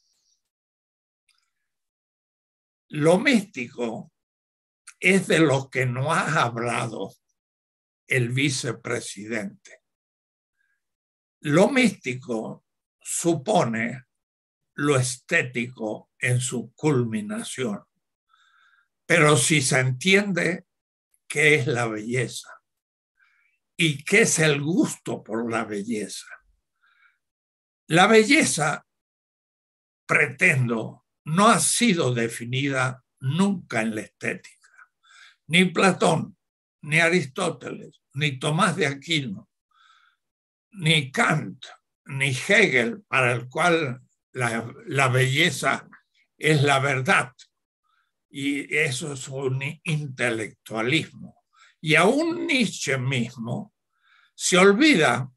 Lo místico es de lo que no ha hablado el vicepresidente. Lo místico supone lo estético en su culminación. Pero si se entiende qué es la belleza y qué es el gusto por la belleza. La belleza, pretendo, no ha sido definida nunca en la estética. Ni Platón, ni Aristóteles, ni Tomás de Aquino, ni Kant, ni Hegel, para el cual la belleza es la verdad. Y eso es un intelectualismo. Y aún Nietzsche mismo se olvida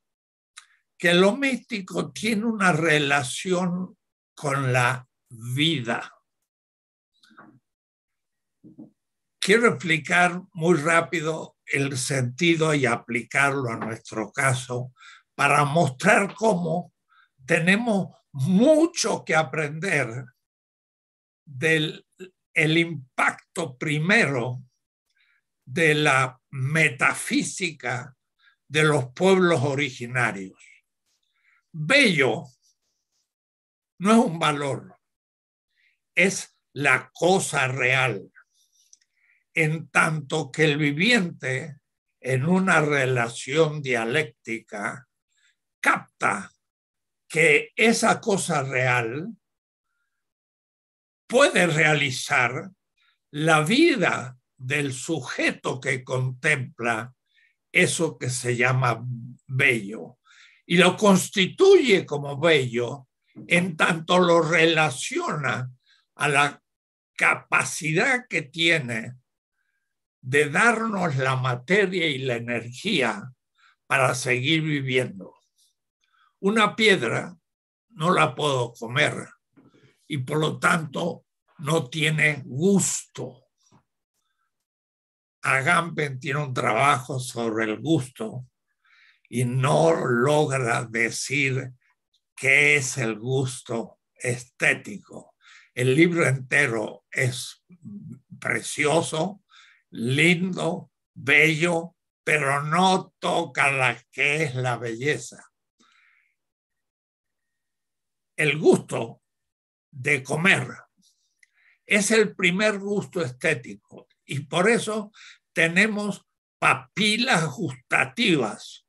que lo místico tiene una relación con la vida. Quiero explicar muy rápido el sentido y aplicarlo a nuestro caso para mostrar cómo tenemos mucho que aprender del impacto primero de la metafísica de los pueblos originarios. Bello no es un valor, es la cosa real, en tanto que el viviente en una relación dialéctica capta que esa cosa real puede realizar la vida del sujeto que contempla eso que se llama bello y lo constituye como bello en tanto lo relaciona a la capacidad que tiene de darnos la materia y la energía para seguir viviendo. Una piedra no la puedo comer y por lo tanto no tiene gusto. Agamben tiene un trabajo sobre el gusto y no logra decir qué es el gusto estético. El libro entero es precioso, lindo, bello, pero no toca la que es la belleza. El gusto de comer es el primer gusto estético y por eso tenemos papilas gustativas.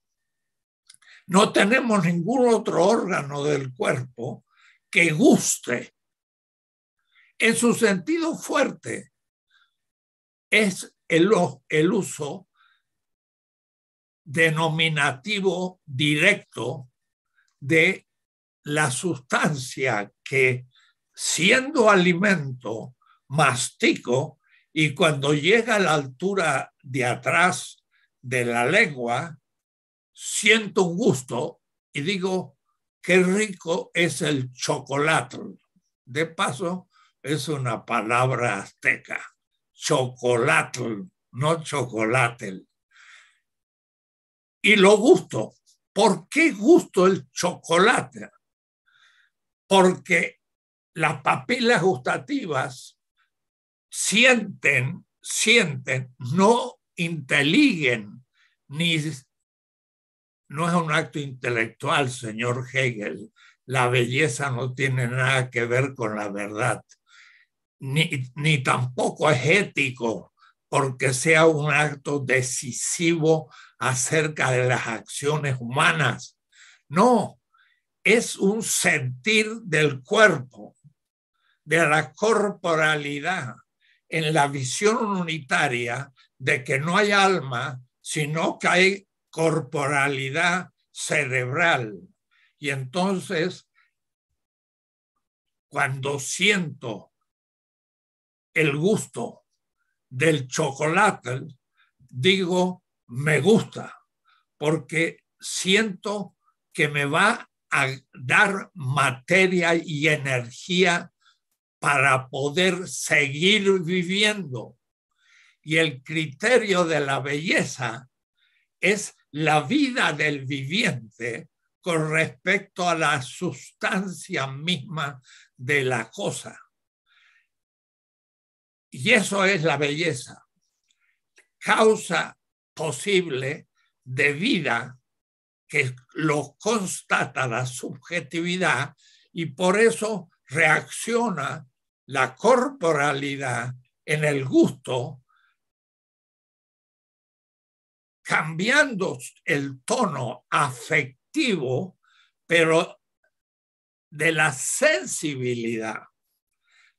No tenemos ningún otro órgano del cuerpo que guste. En su sentido fuerte, es el uso denominativo directo de la sustancia que, siendo alimento, mastico, y cuando llega a la altura de atrás de la lengua, siento un gusto y digo, qué rico es el chocolate. De paso, es una palabra azteca, chocolate, no chocolate. Y lo gusto. ¿Por qué gusto el chocolate? Porque las papilas gustativas sienten, no inteliguen, no es un acto intelectual, señor Hegel. La belleza no tiene nada que ver con la verdad, ni tampoco es ético porque sea un acto decisivo acerca de las acciones humanas. No, es un sentir del cuerpo, de la corporalidad, en la visión unitaria de que no hay alma, sino que hay corporalidad cerebral. Y entonces, cuando siento el gusto del chocolate, digo, me gusta, porque siento que me va a dar materia y energía para poder seguir viviendo. Y el criterio de la belleza es la vida del viviente con respecto a la sustancia misma de la cosa. Y eso es la belleza, causa posible de vida que lo constata la subjetividad y por eso reacciona la corporalidad en el gusto, cambiando el tono afectivo, pero de la sensibilidad.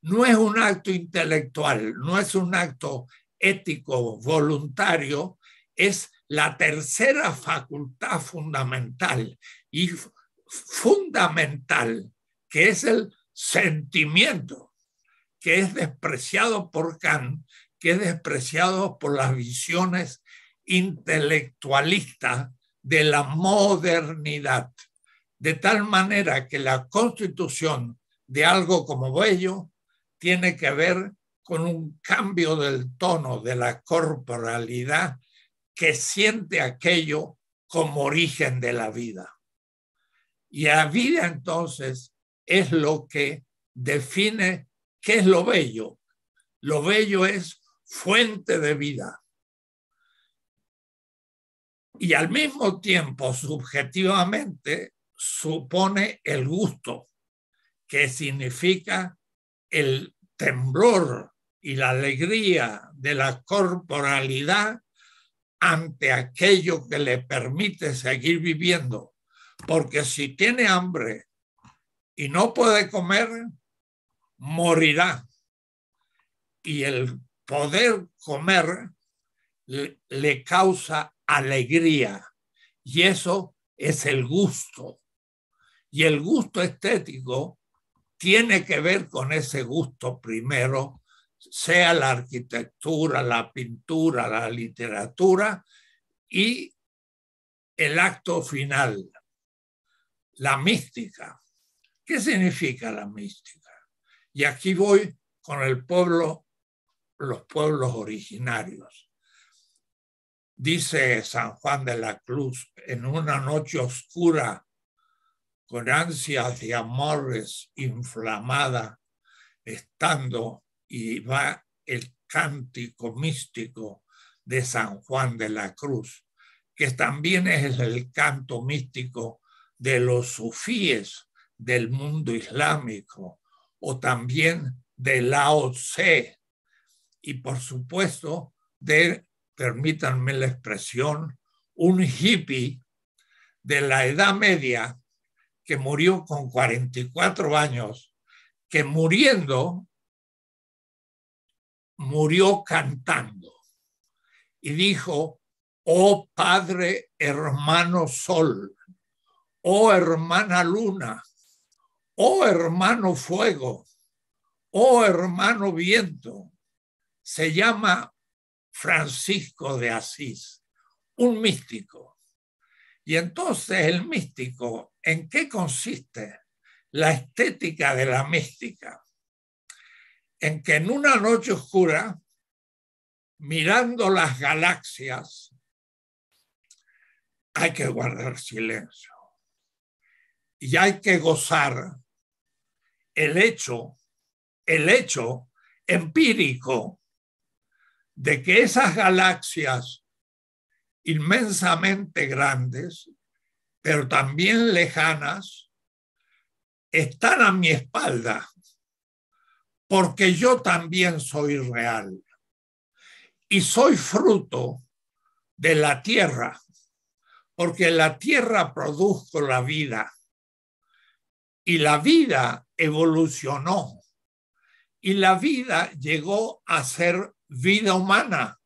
No es un acto intelectual, no es un acto ético voluntario, es la tercera facultad fundamental y fundamental, que es el sentimiento, que es despreciado por Kant, que es despreciado por las visiones intelectualistas de la modernidad, de tal manera que la constitución de algo como bello tiene que ver con un cambio del tono de la corporalidad que siente aquello como origen de la vida. Y la vida entonces es lo que define qué es lo bello. Lo bello es fuente de vida. Y al mismo tiempo, subjetivamente, supone el gusto, que significa el temblor y la alegría de la corporalidad ante aquello que le permite seguir viviendo. Porque si tiene hambre y no puede comer, morirá. Y el poder comer le causa alegría. Y eso es el gusto. Y el gusto estético tiene que ver con ese gusto primero, sea la arquitectura, la pintura, la literatura y el acto final, la mística. ¿Qué significa la mística? Y aquí voy con el pueblo, los pueblos originarios. Dice San Juan de la Cruz, en una noche oscura, con ansias de amores inflamada, estando, y va el cántico místico de San Juan de la Cruz, que también es el canto místico de los sufíes del mundo islámico, o también de Lao Tse, y por supuesto de, permítanme la expresión, un hippie de la Edad Media que murió con 44 años, que muriendo, murió cantando. y dijo: oh Padre, hermano Sol, oh hermana Luna, oh hermano Fuego, oh hermano Viento. Se llama Francisco de Asís, un místico. Y entonces el místico, ¿en qué consiste? La estética de la mística, en que en una noche oscura, mirando las galaxias, hay que guardar silencio y hay que gozar el hecho empírico de que esas galaxias inmensamente grandes, pero también lejanas, están a mi espalda, porque yo también soy real y soy fruto de la tierra, porque la tierra produjo la vida y la vida evolucionó y la vida llegó a ser vida humana.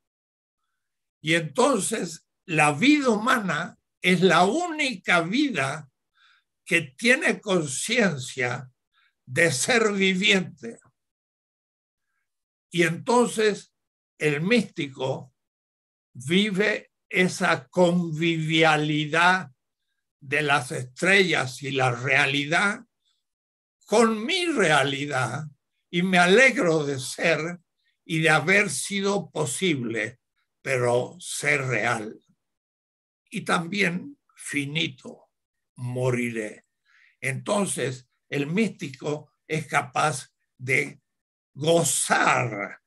Y entonces la vida humana es la única vida que tiene conciencia de ser viviente. Y entonces el místico vive esa convivialidad de las estrellas y la realidad con mi realidad, y me alegro de ser y de haber sido posible, pero ser real. Y también finito, moriré. Entonces el místico es capaz de gozar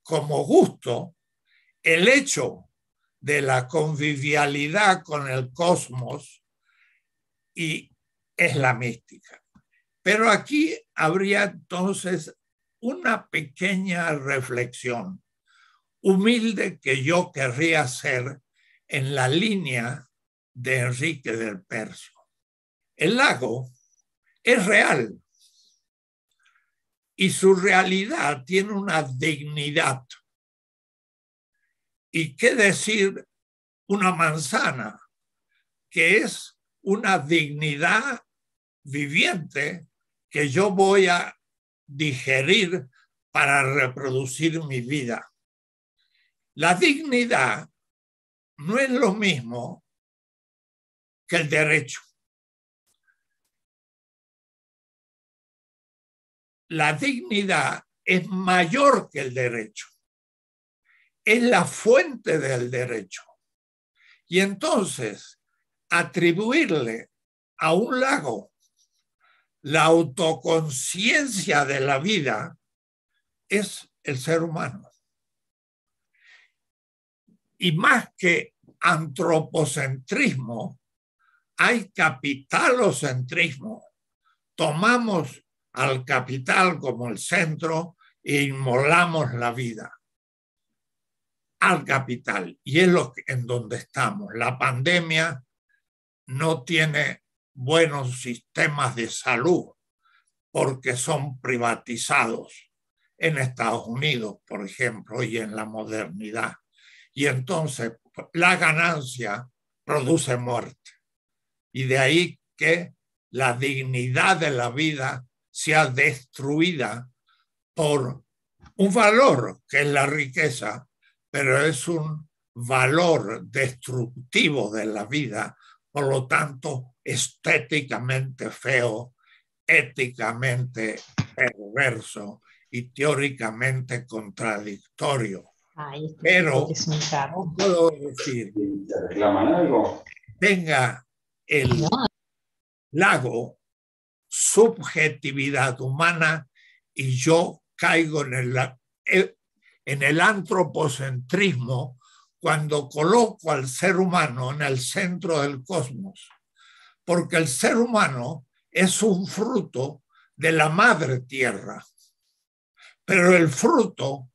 como gusto el hecho de la convivialidad con el cosmos, y es la mística. Pero aquí habría entonces una pequeña reflexión humilde que yo querría hacer en la línea de Enrique del Percio. El lago es real y su realidad tiene una dignidad. ¿Y qué decir una manzana, que es una dignidad viviente que yo voy a digerir para reproducir mi vida? La dignidad no es lo mismo que el derecho. La dignidad es mayor que el derecho. Es la fuente del derecho. Y entonces, atribuirle a un lago la autoconciencia de la vida es el ser humano. Y más que antropocentrismo, hay capitalocentrismo. Tomamos al capital como el centro e inmolamos la vida al capital. Y es en donde estamos. La pandemia no tiene buenos sistemas de salud porque son privatizados en Estados Unidos, por ejemplo, y en la modernidad. Y entonces la ganancia produce muerte. Y de ahí que la dignidad de la vida sea destruida por un valor que es la riqueza, pero es un valor destructivo de la vida, por lo tanto estéticamente feo, éticamente perverso y teóricamente contradictorio. Pero no puedo decir tenga el lago subjetividad humana y yo caigo en el antropocentrismo cuando coloco al ser humano en el centro del cosmos, porque el ser humano es un fruto de la madre tierra, pero el fruto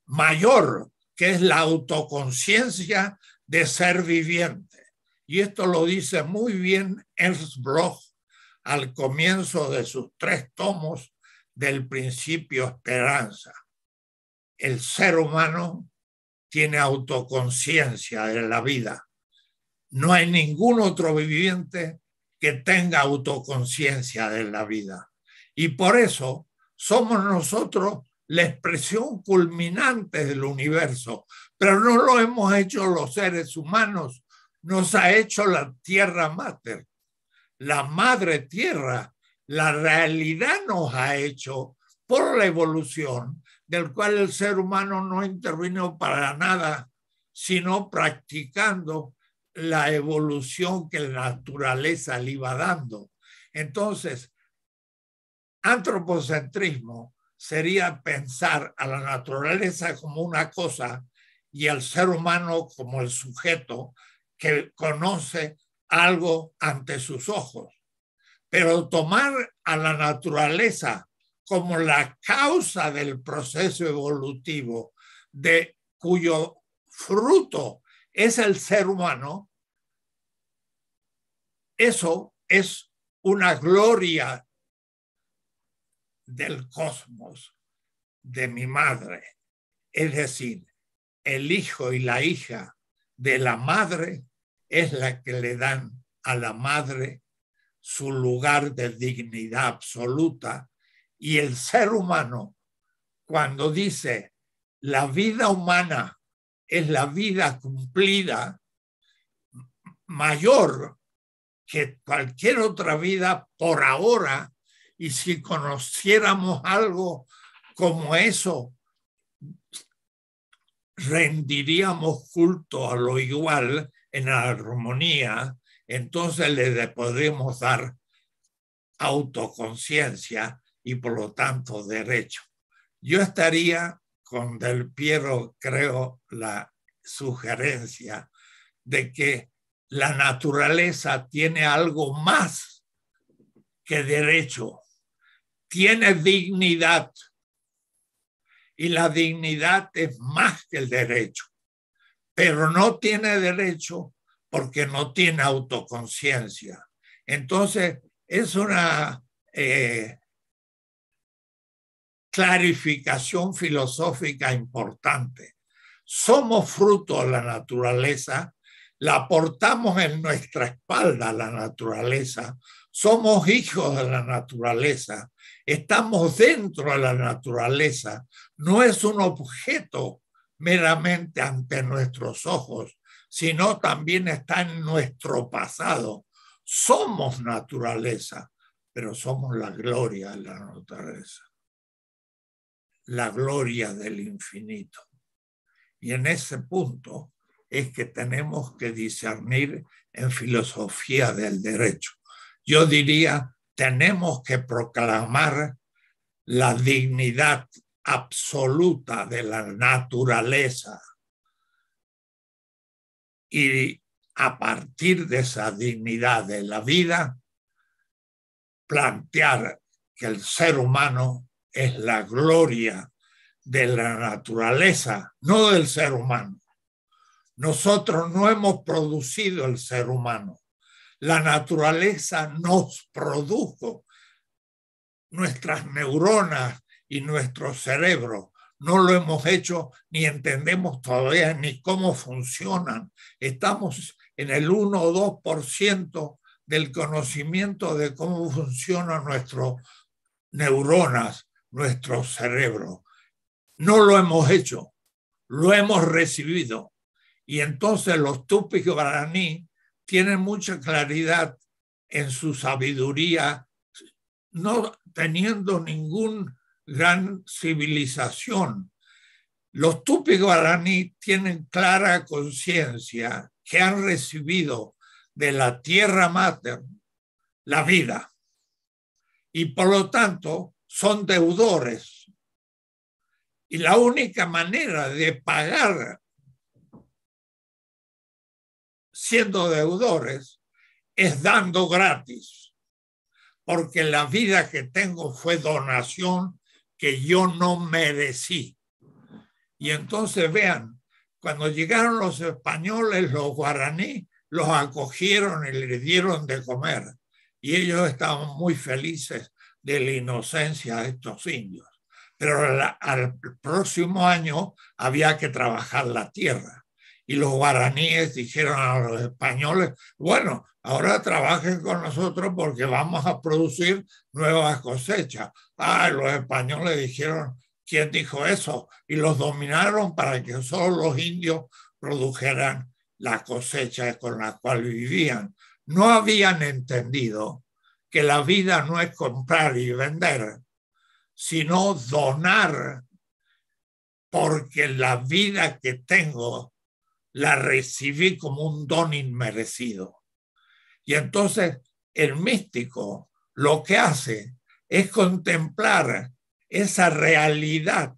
mayor, que es la autoconciencia de ser viviente. Y esto lo dice muy bien Ernst Bloch al comienzo de sus 3 tomos del Principio Esperanza. El ser humano tiene autoconciencia de la vida. No hay ningún otro viviente que tenga autoconciencia de la vida. Y por eso somos nosotros la expresión culminante del universo, pero no lo hemos hecho los seres humanos, nos ha hecho la Tierra Mater, la Madre Tierra. La realidad nos ha hecho por la evolución, del cual el ser humano no intervino para nada, sino practicando la evolución que la naturaleza le iba dando. Entonces, antropocentrismo sería pensar a la naturaleza como una cosa y al ser humano como el sujeto que conoce algo ante sus ojos. Pero tomar a la naturaleza como la causa del proceso evolutivo de cuyo fruto es el ser humano, eso es una gloria del cosmos, de mi madre. Es decir, el hijo y la hija de la madre es la que le dan a la madre su lugar de dignidad absoluta, y el ser humano, cuando dice la vida humana es la vida cumplida, mayor que cualquier otra vida por ahora, y si conociéramos algo como eso, rendiríamos culto a lo igual en armonía, entonces le podemos dar autoconciencia y por lo tanto derecho. Yo estaría con Del Piero, creo, la sugerencia de que la naturaleza tiene algo más que derecho, tiene dignidad, y la dignidad es más que el derecho, pero no tiene derecho porque no tiene autoconciencia. Entonces, es una clarificación filosófica importante. Somos fruto de la naturaleza, la portamos en nuestra espalda la naturaleza, somos hijos de la naturaleza, estamos dentro de la naturaleza, no es un objeto meramente ante nuestros ojos, sino también está en nuestro pasado. Somos naturaleza, pero somos la gloria de la naturaleza, la gloria del infinito. Y en ese punto es que tenemos que discernir en filosofía del derecho. Yo diría, tenemos que proclamar la dignidad absoluta de la naturaleza y a partir de esa dignidad de la vida, plantear que el ser humano es la gloria de la naturaleza, no del ser humano. Nosotros no hemos producido el ser humano. La naturaleza nos produjo. Nuestras neuronas y nuestro cerebro no lo hemos hecho ni entendemos todavía ni cómo funcionan. Estamos en el 1 o 2% del conocimiento de cómo funcionan nuestras neuronas, nuestro cerebro. No lo hemos hecho, lo hemos recibido. Y entonces los tupis guaraní tienen mucha claridad en su sabiduría, no teniendo ninguna gran civilización. Los tupis guaraní tienen clara conciencia que han recibido de la tierra mater la vida y por lo tanto son deudores. Y la única manera de pagar siendo deudores es dando gratis, porque la vida que tengo fue donación que yo no merecí. Y entonces vean, cuando llegaron los españoles, los guaraní los acogieron y les dieron de comer. Y ellos estaban muy felices de la inocencia de estos indios. pero al próximo año había que trabajar la tierra. Y los guaraníes dijeron a los españoles, bueno, ahora trabajen con nosotros porque vamos a producir nuevas cosechas. Los españoles dijeron, ¿quién dijo eso? Y los dominaron para que solo los indios produjeran la cosecha con la cual vivían. No habían entendido que la vida no es comprar y vender, sino donar, porque la vida que tengo la recibí como un don inmerecido. Y entonces el místico lo que hace es contemplar esa realidad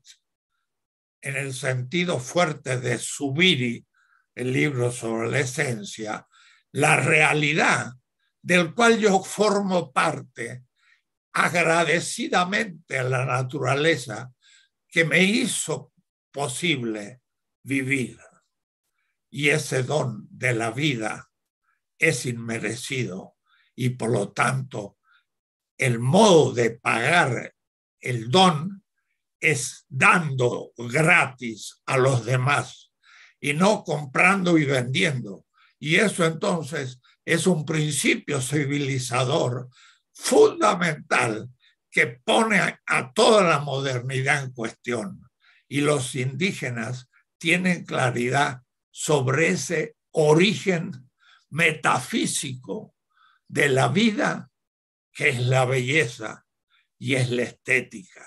en el sentido fuerte de Zubiri, el libro sobre la esencia, la realidad del cual yo formo parte agradecidamente a la naturaleza que me hizo posible vivir. Y ese don de la vida es inmerecido y por lo tanto el modo de pagar el don es dando gratis a los demás y no comprando y vendiendo. Y eso entonces es un principio civilizador fundamental que pone a toda la modernidad en cuestión. Y los indígenas tienen claridad sobre ese origen metafísico de la vida, que es la belleza y es la estética.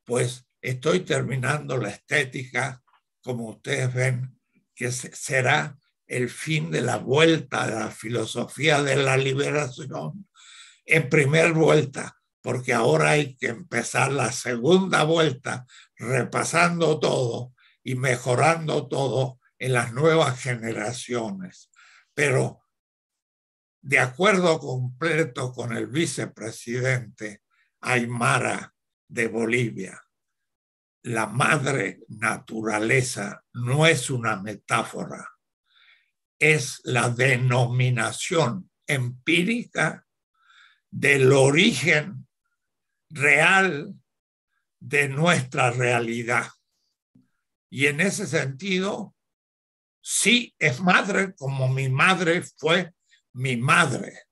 Pues estoy terminando la estética, como ustedes ven, que será el fin de la vuelta de la filosofía de la liberación en primera vuelta, porque ahora hay que empezar la segunda vuelta repasando todo y mejorando todo en las nuevas generaciones. Pero de acuerdo completo con el vicepresidente Aymara de Bolivia, la madre naturaleza no es una metáfora, es la denominación empírica del origen real de nuestra realidad. Y en ese sentido, sí es madre, como mi madre fue mi madre.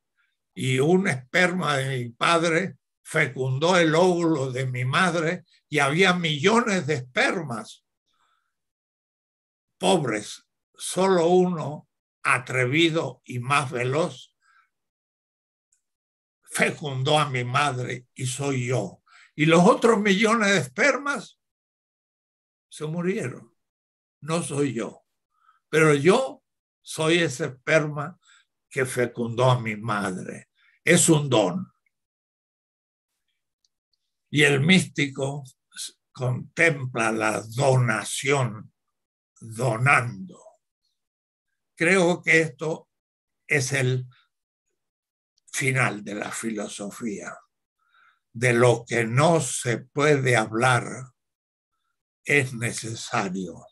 Y un esperma de mi padre fecundó el óvulo de mi madre y había millones de espermas. Pobres, solo uno, atrevido y más veloz, fecundó a mi madre y soy yo. Y los otros millones de espermas se murieron. No soy yo. Pero yo soy ese esperma que fecundó a mi madre. Es un don. Y el místico contempla la donación, donando. Creo que esto es el final de la filosofía. De lo que no se puede hablar es necesario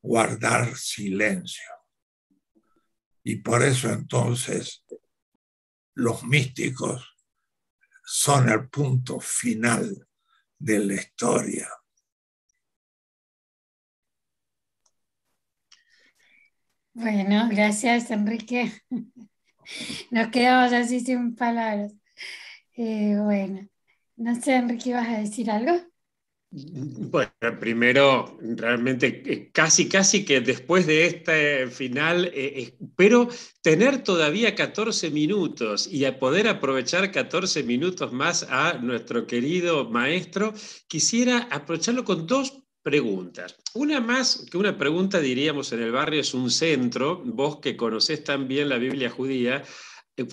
guardar silencio. Y por eso entonces los místicos son el punto final de la historia. Bueno, gracias, Enrique. Nos quedamos así sin palabras. Bueno, no sé, Enrique, ¿vas a decir algo? Bueno, primero, realmente casi que después de este final, pero tener todavía 14 minutos y a poder aprovechar 14 minutos más a nuestro querido maestro, quisiera aprovecharlo con dos preguntas. Una más que una pregunta, diríamos, en el barrio es un centro. Vos que conocés tan bien la Biblia judía,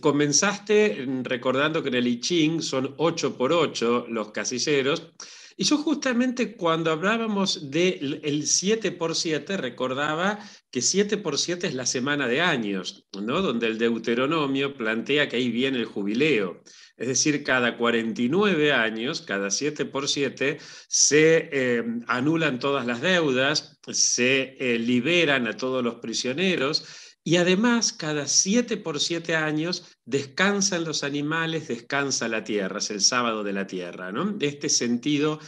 comenzaste recordando que en el I Ching son 8 por 8 los casilleros. Y yo justamente cuando hablábamos del 7 por 7 recordaba que 7 por 7 es la semana de años, ¿no? Donde el Deuteronomio plantea que ahí viene el jubileo. Es decir, cada 49 años, cada 7 por 7, se anulan todas las deudas, se liberan a todos los prisioneros Y además, cada 7 por 7 años descansan los animales, descansa la tierra, es el sábado de la tierra, ¿no? De este sentido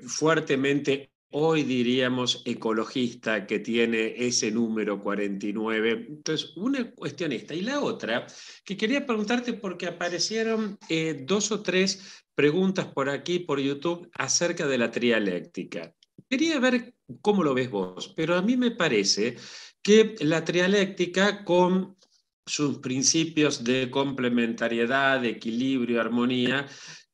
fuertemente, hoy diríamos, ecologista, que tiene ese número 49. Entonces, una cuestión esta. Y la otra, que quería preguntarte porque aparecieron 2 o 3 preguntas por aquí, por YouTube, acerca de la trialéctica. Quería ver cómo lo ves vos, pero a mí me parece que la trialéctica, con sus principios de complementariedad, de equilibrio, armonía,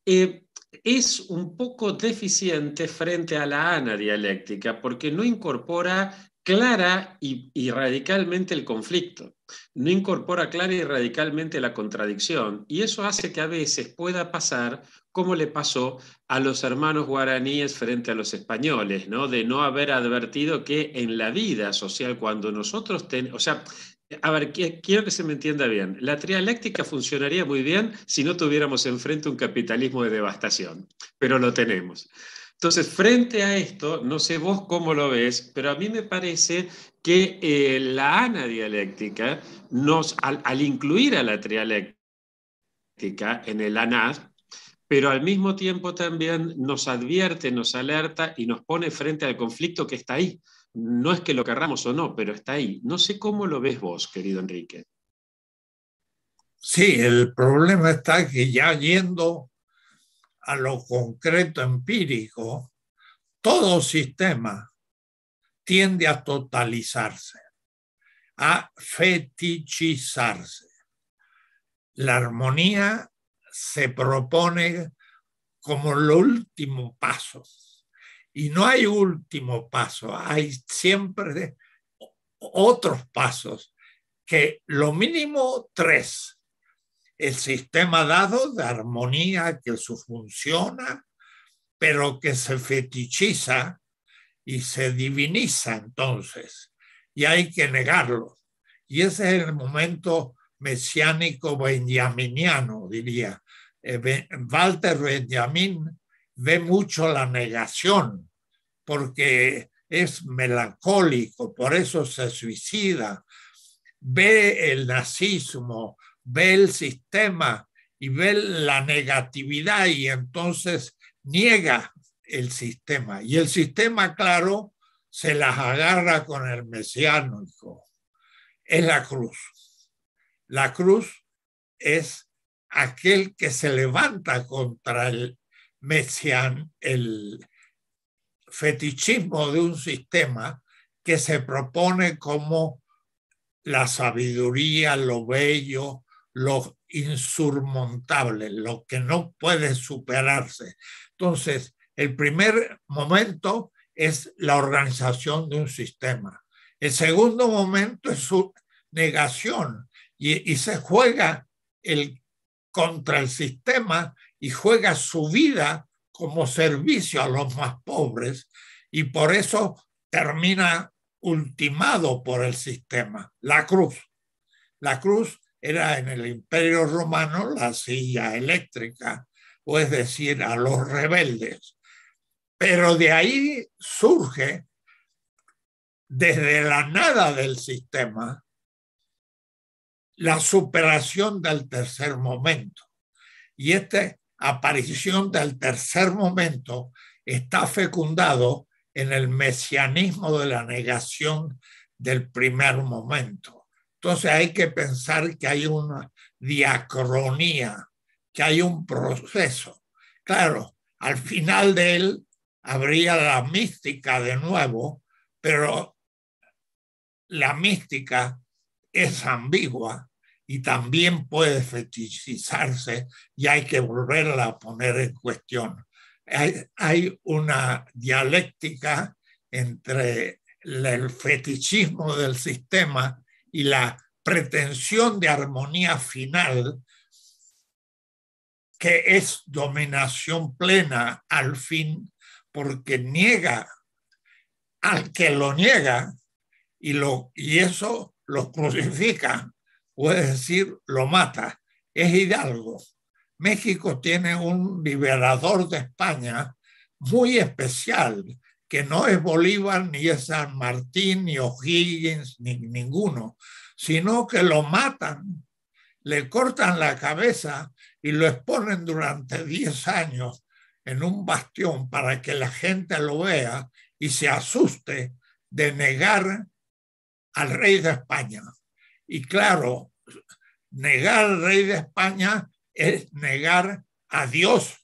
es un poco deficiente frente a la anadialéctica, porque no incorpora clara y radicalmente el conflicto, no incorpora clara y radicalmente la contradicción, y eso hace que a veces pueda pasar como le pasó a los hermanos guaraníes frente a los españoles, ¿no? De no haber advertido que en la vida social, cuando nosotros tenemos, o sea, a ver, quiero que se me entienda bien. La trialéctica funcionaría muy bien si no tuviéramos enfrente un capitalismo de devastación, pero lo tenemos. Entonces, frente a esto, no sé vos cómo lo ves, pero a mí me parece que la anadialéctica, al incluir a la trialéctica en el ANAD, pero al mismo tiempo también nos advierte, nos alerta y nos pone frente al conflicto que está ahí. No es que lo querramos o no, pero está ahí. No sé cómo lo ves vos, querido Enrique. Sí, el problema está que ya yendo a lo concreto empírico, todo sistema tiende a totalizarse, a fetichizarse. La armonía se propone como el último paso. Y no hay último paso, hay siempre otros pasos, que lo mínimo 3. El sistema dado de armonía que funciona, pero que se fetichiza y se diviniza entonces, y hay que negarlo. Y ese es el momento mesiánico benjaminiano, diría. Walter Benjamin ve mucho la negación, porque es melancólico, por eso se suicida. Ve el nazismo, ve el sistema y ve la negatividad y entonces niega el sistema. Y el sistema, claro, se las agarra con el mesiánico. Es la cruz. La cruz es aquel que se levanta contra el el fetichismo de un sistema que se propone como la sabiduría, lo bello, lo insurmontable, lo que no puede superarse. Entonces, el primer momento es la organización de un sistema. El segundo momento es su negación y se juega contra el sistema y juega su vida como servicio a los más pobres y por eso termina ultimado por el sistema. La cruz. La cruz era en el Imperio Romano la silla eléctrica, o es decir, a los rebeldes. Pero de ahí surge, desde la nada del sistema, la superación del tercer momento. Y esta aparición del tercer momento está fecundado en el mesianismo de la negación del primer momento. Entonces hay que pensar que hay una diacronía, que hay un proceso. Claro, al final de él habría la mística de nuevo, pero la mística es ambigua y también puede fetichizarse y hay que volverla a poner en cuestión. Hay una dialéctica entre el fetichismo del sistema y la pretensión de armonía final, que es dominación plena al fin, porque niega al que lo niega y eso lo crucifica, puede decir, lo mata. Es Hidalgo. México tiene un liberador de España muy especial, que no es Bolívar, ni es San Martín, ni O'Higgins, ni ninguno, sino que lo matan, le cortan la cabeza y lo exponen durante 10 años en un bastión para que la gente lo vea y se asuste de negar al rey de España. Y claro, negar al rey de España es negar a Dios.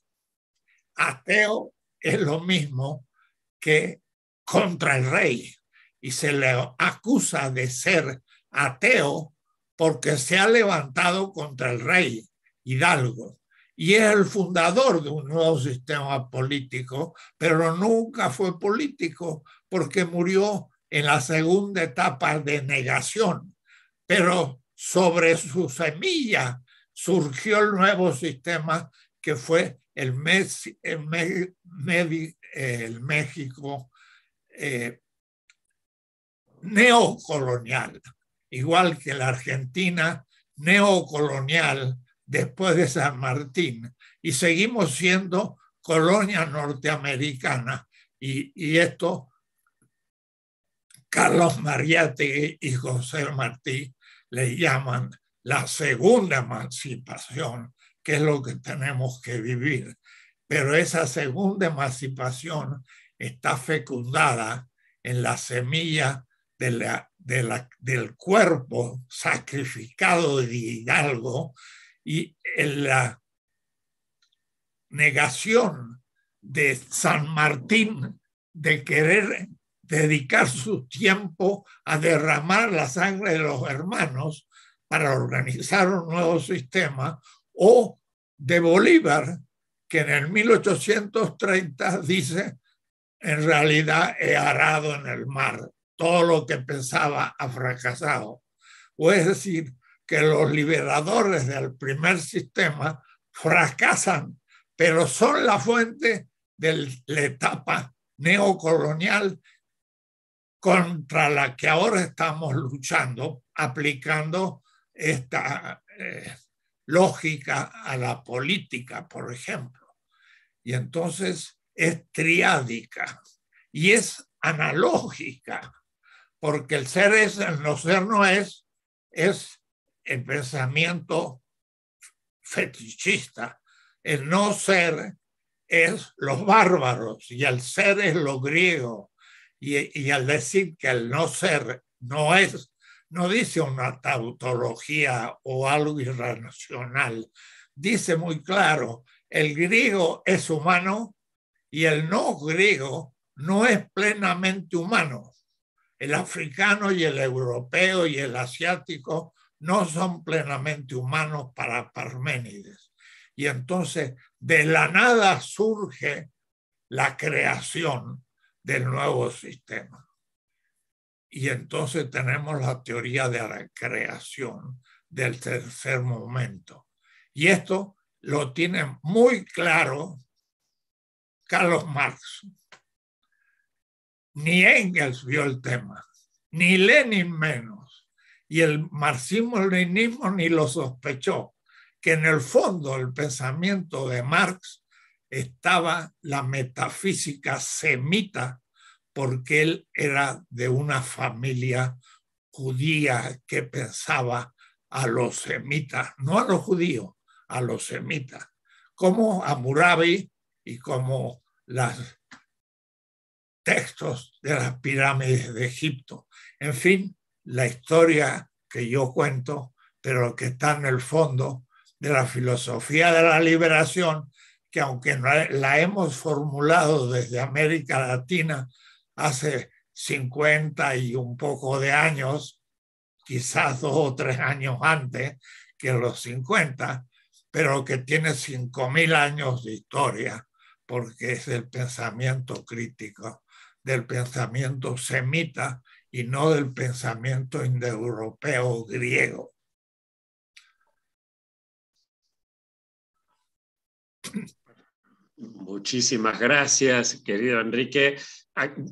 Ateo es lo mismo que contra el rey, y se le acusa de ser ateo porque se ha levantado contra el rey Hidalgo, y es el fundador de un nuevo sistema político, pero nunca fue político porque murió en la segunda etapa de negación. Pero sobre su semilla surgió el nuevo sistema, que fue el México neocolonial, igual que la Argentina neocolonial después de San Martín, y seguimos siendo colonia norteamericana, y esto Carlos Mariátegui y José Martí le llaman la segunda emancipación, que es lo que tenemos que vivir. Pero esa segunda emancipación está fecundada en la semilla del cuerpo sacrificado de Hidalgo y en la negación de San Martín de querer dedicar su tiempo a derramar la sangre de los hermanos para organizar un nuevo sistema, o de Bolívar, que en el 1830 dice: en realidad he arado en el mar, todo lo que pensaba ha fracasado. O es decir, que los liberadores del primer sistema fracasan, pero son la fuente de la etapa neocolonial contra la que ahora estamos luchando, aplicando esta lógica a la política, por ejemplo. Y entonces es triádica y es analógica, porque el ser es, el no ser no es el pensamiento fetichista. El no ser es los bárbaros y el ser es lo griego. Y al decir que el no ser no es, no dice una tautología o algo irracional, dice muy claro: el griego es humano y el no griego no es plenamente humano. El africano y el europeo y el asiático no son plenamente humanos para Parménides. Y entonces de la nada surge la creación del nuevo sistema. Y entonces tenemos la teoría de la creación del tercer momento. Y esto lo tiene muy claro Carlos Marx. Ni Engels vio el tema, ni Lenin menos. Y el marxismo-leninismo ni lo sospechó, que en el fondo del pensamiento de Marx estaba la metafísica semita, porque él era de una familia judía que pensaba a los semitas, no a los judíos, a los semitas, como Hammurabi y como los textos de las pirámides de Egipto. En fin, la historia que yo cuento, pero que está en el fondo de la filosofía de la liberación, que aunque la hemos formulado desde América Latina hace 50 y un poco de años, quizás 2 o 3 años antes que los 50, pero que tiene 5.000 años de historia, porque es el pensamiento crítico, del pensamiento semita y no del pensamiento indoeuropeo griego. Muchísimas gracias, querido Enrique.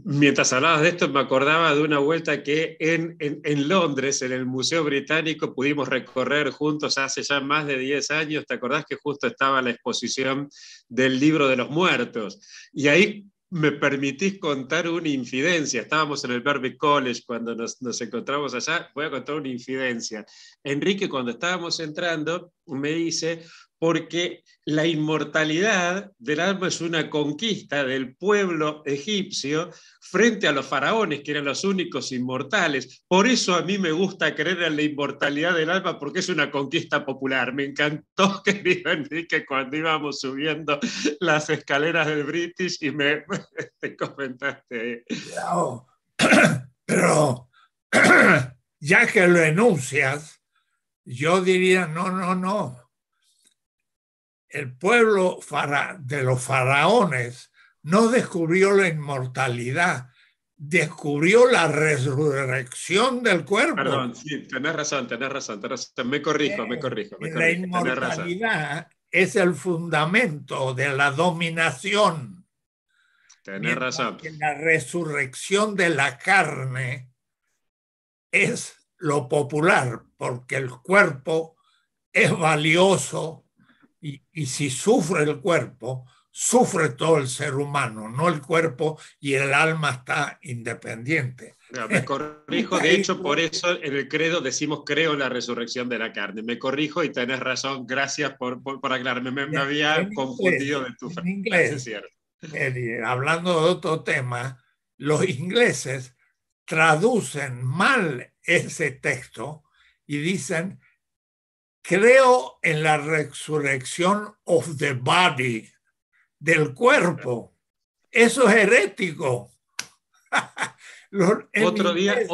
Mientras hablabas de esto, me acordaba de una vuelta que en Londres, en el Museo Británico, pudimos recorrer juntos hace ya más de 10 años. ¿Te acordás que justo estaba la exposición del Libro de los Muertos? Y ahí me permitís contar una infidencia. Estábamos en el Berkeley College cuando nos encontramos allá. Voy a contar una infidencia. Enrique, cuando estábamos entrando, me dice, porque la inmortalidad del alma es una conquista del pueblo egipcio frente a los faraones, que eran los únicos inmortales. Por eso a mí me gusta creer en la inmortalidad del alma, porque es una conquista popular. Me encantó, querido Enrique, cuando íbamos subiendo las escaleras del British y te comentaste. No, pero ya que lo enuncias, yo diría, no. El pueblo de los faraones no descubrió la inmortalidad, descubrió la resurrección del cuerpo. Perdón, sí, tenés razón. Me corrijo. La inmortalidad es el fundamento de la dominación. Tenés razón. La resurrección de la carne es lo popular, porque el cuerpo es valioso. Y si sufre el cuerpo, sufre todo el ser humano, no el cuerpo, y el alma está independiente. Me corrijo, de hecho, por eso en el credo decimos creo en la resurrección de la carne. Me corrijo y tenés razón, gracias por aclararme. Me había confundido de tu frase. En inglés, hablando de otro tema, los ingleses traducen mal ese texto y dicen: creo en la resurrección of the body, del cuerpo. Eso es herético. Otro día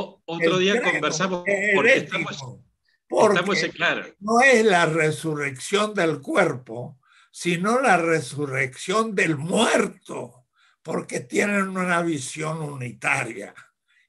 conversamos porque estamos en claro. No es la resurrección del cuerpo, sino la resurrección del muerto, porque tienen una visión unitaria.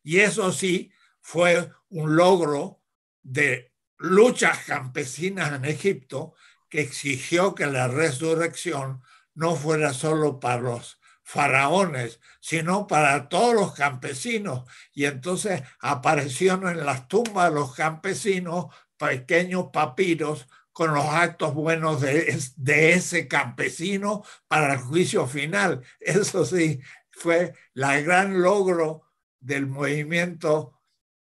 Y eso sí fue un logro de luchas campesinas en Egipto, que exigió que la resurrección no fuera solo para los faraones, sino para todos los campesinos. Y entonces aparecieron en las tumbas de los campesinos pequeños papiros con los actos buenos de ese campesino para el juicio final. Eso sí, fue el gran logro del movimiento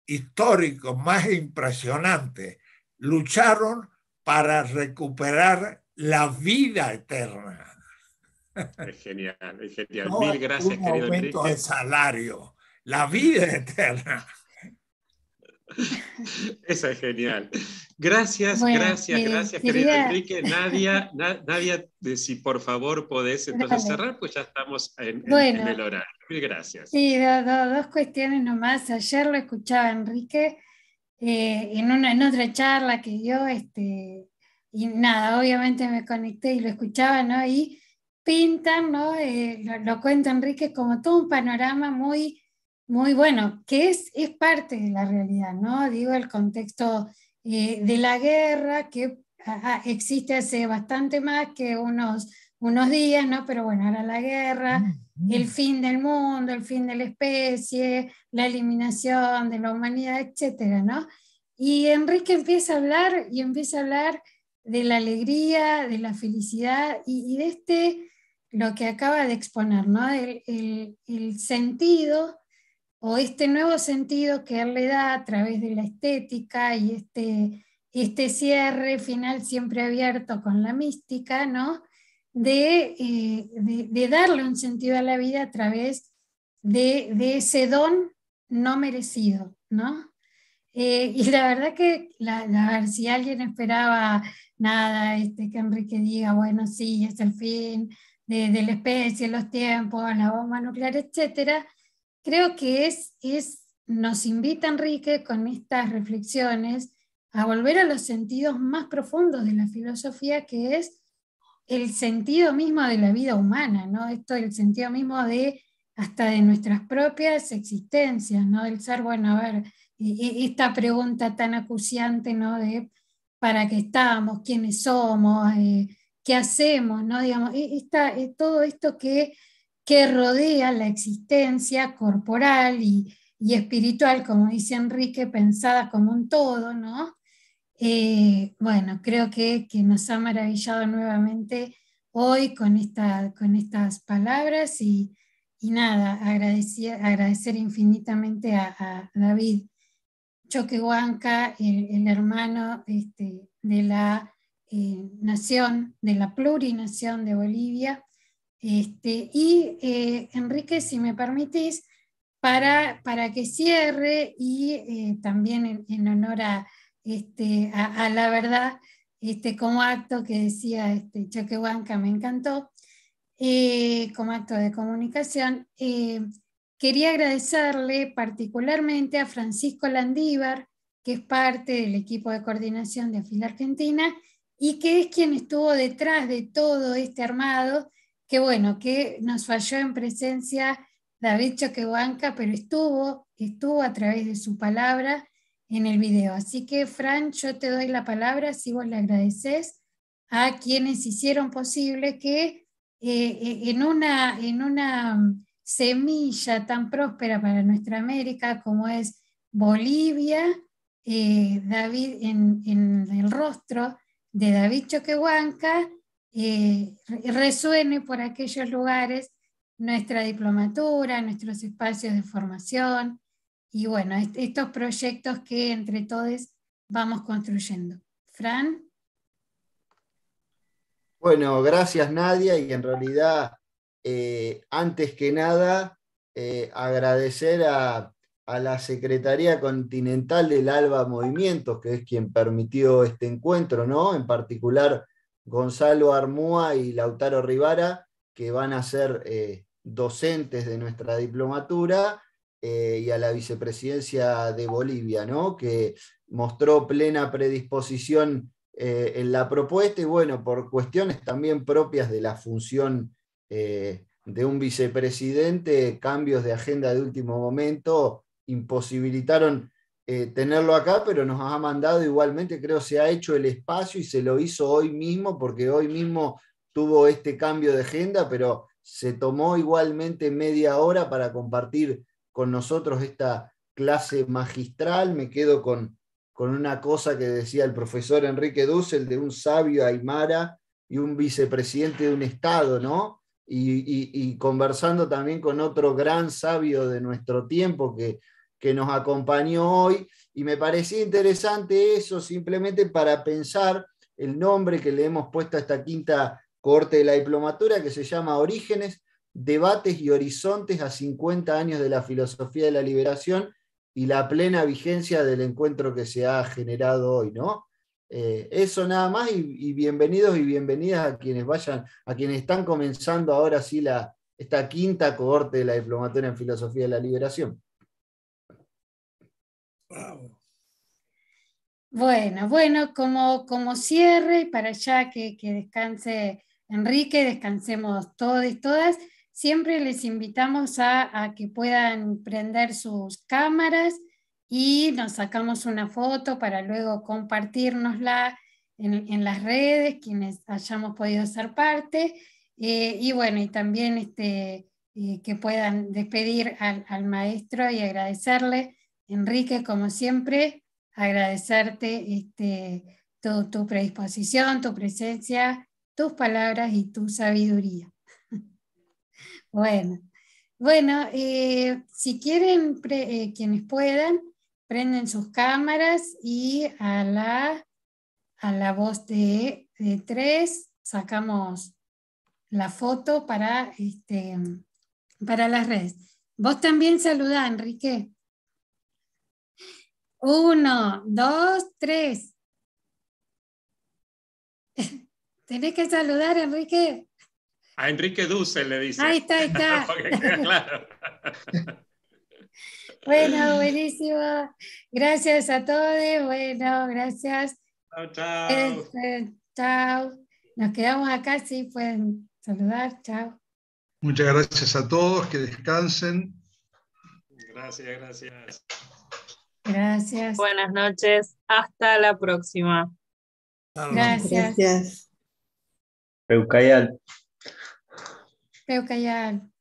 histórico más impresionante. Lucharon para recuperar la vida eterna. Es genial. No, mil gracias, querido Enrique. De salario, la vida eterna. Eso es genial. Gracias, querido Enrique. Nadia, si por favor podés entonces cerrar, pues ya estamos en el horario. Mil gracias. Sí, dos cuestiones nomás. Ayer lo escuchaba Enrique en otra charla que dio, y nada, obviamente me conecté y lo escuchaba, ¿no? Y pintan, ¿no? Lo cuenta Enrique como todo un panorama muy bueno, que es parte de la realidad, ¿no? Digo, el contexto de la guerra, que existe hace bastante más que unos días, ¿no? Pero bueno, ahora la guerra, el fin del mundo, el fin de la especie, la eliminación de la humanidad, etcétera, ¿no? Y Enrique empieza a hablar de la alegría, de la felicidad y de lo que acaba de exponer, ¿no? El sentido, o este nuevo sentido que él le da a través de la estética y este cierre final siempre abierto con la mística, ¿no? De darle un sentido a la vida a través de ese don no merecido, ¿no? Y la verdad que si alguien esperaba nada, que Enrique diga, bueno, sí, es el fin de la especie, los tiempos, la bomba nuclear, etcétera, creo que nos invita Enrique con estas reflexiones a volver a los sentidos más profundos de la filosofía, que es el sentido mismo de la vida humana, ¿no? El sentido mismo hasta de nuestras propias existencias, ¿no? Del ser, bueno, a ver, esta pregunta tan acuciante, ¿no? De ¿para qué estamos? ¿Quiénes somos? ¿Qué hacemos? ¿No? Digamos, todo esto que rodea la existencia corporal y espiritual, como dice Enrique, pensada como un todo, ¿no? Bueno, creo que nos ha maravillado nuevamente hoy con estas palabras y nada, agradecer infinitamente a David Choquehuanca, el hermano de la nación, de la plurinación de Bolivia. Enrique, si me permitís, para que cierre y también en honor a la verdad, como acto que decía Choquehuanca, me encantó, como acto de comunicación, quería agradecerle particularmente a Francisco Landívar, que es parte del equipo de coordinación de AFIL Argentina y que es quien estuvo detrás de todo este armado, que bueno, que nos falló en presencia David Choquehuanca, pero estuvo a través de su palabra en el video. Así que, Fran, yo te doy la palabra si vos le agradecés a quienes hicieron posible que en una semilla tan próspera para nuestra América como es Bolivia, David, en el rostro de David Choquehuanca, resuene por aquellos lugares nuestra diplomatura, nuestros espacios de formación y bueno, estos proyectos que entre todos vamos construyendo. Fran. Bueno, gracias Nadia, y en realidad, antes que nada, agradecer a la Secretaría Continental del ALBA Movimientos, que es quien permitió este encuentro, ¿no? En particular Gonzalo Armúa y Lautaro Rivara, que van a ser docentes de nuestra diplomatura, y a la Vicepresidencia de Bolivia, ¿no? Que mostró plena predisposición en la propuesta, y bueno, por cuestiones también propias de la función de un vicepresidente, cambios de agenda de último momento imposibilitaron tenerlo acá, pero nos ha mandado igualmente, creo se ha hecho el espacio y se lo hizo hoy mismo, porque hoy mismo tuvo este cambio de agenda, pero se tomó igualmente media hora para compartir con nosotros esta clase magistral. Me quedo con una cosa que decía el profesor Enrique Dussel, de un sabio aymara y un vicepresidente de un estado, ¿no? Y conversando también con otro gran sabio de nuestro tiempo que nos acompañó hoy, y me parecía interesante eso, simplemente para pensar el nombre que le hemos puesto a esta quinta cohorte de la diplomatura, que se llama Orígenes, Debates y Horizontes a 50 años de la filosofía de la liberación, y la plena vigencia del encuentro que se ha generado hoy, ¿no? Eso nada más, y bienvenidos y bienvenidas a quienes están comenzando ahora sí esta quinta cohorte de la diplomatura en filosofía de la liberación. Wow. Bueno, como cierre, para ya que descanse Enrique, descansemos todos y todas, siempre les invitamos a que puedan prender sus cámaras y nos sacamos una foto para luego compartirnosla en las redes, quienes hayamos podido ser parte, y bueno, y también que puedan despedir al maestro y agradecerle. Enrique, como siempre, agradecerte tu predisposición, tu presencia, tus palabras y tu sabiduría. Bueno, si quieren, quienes puedan, prenden sus cámaras y a la voz de 3 sacamos la foto para las redes. Vos también saludá, Enrique. 1, 2, 3. Tenés que saludar, Enrique. A Enrique Dussel le dice. Ahí está. Claro. Bueno, buenísimo. Gracias a todos. Bueno, gracias. Chao. Chao. Nos quedamos acá, sí, pueden saludar. Chao. Muchas gracias a todos, que descansen. Gracias. Gracias. Buenas noches, hasta la próxima. Gracias. Gracias. Peucayal. Peucayal.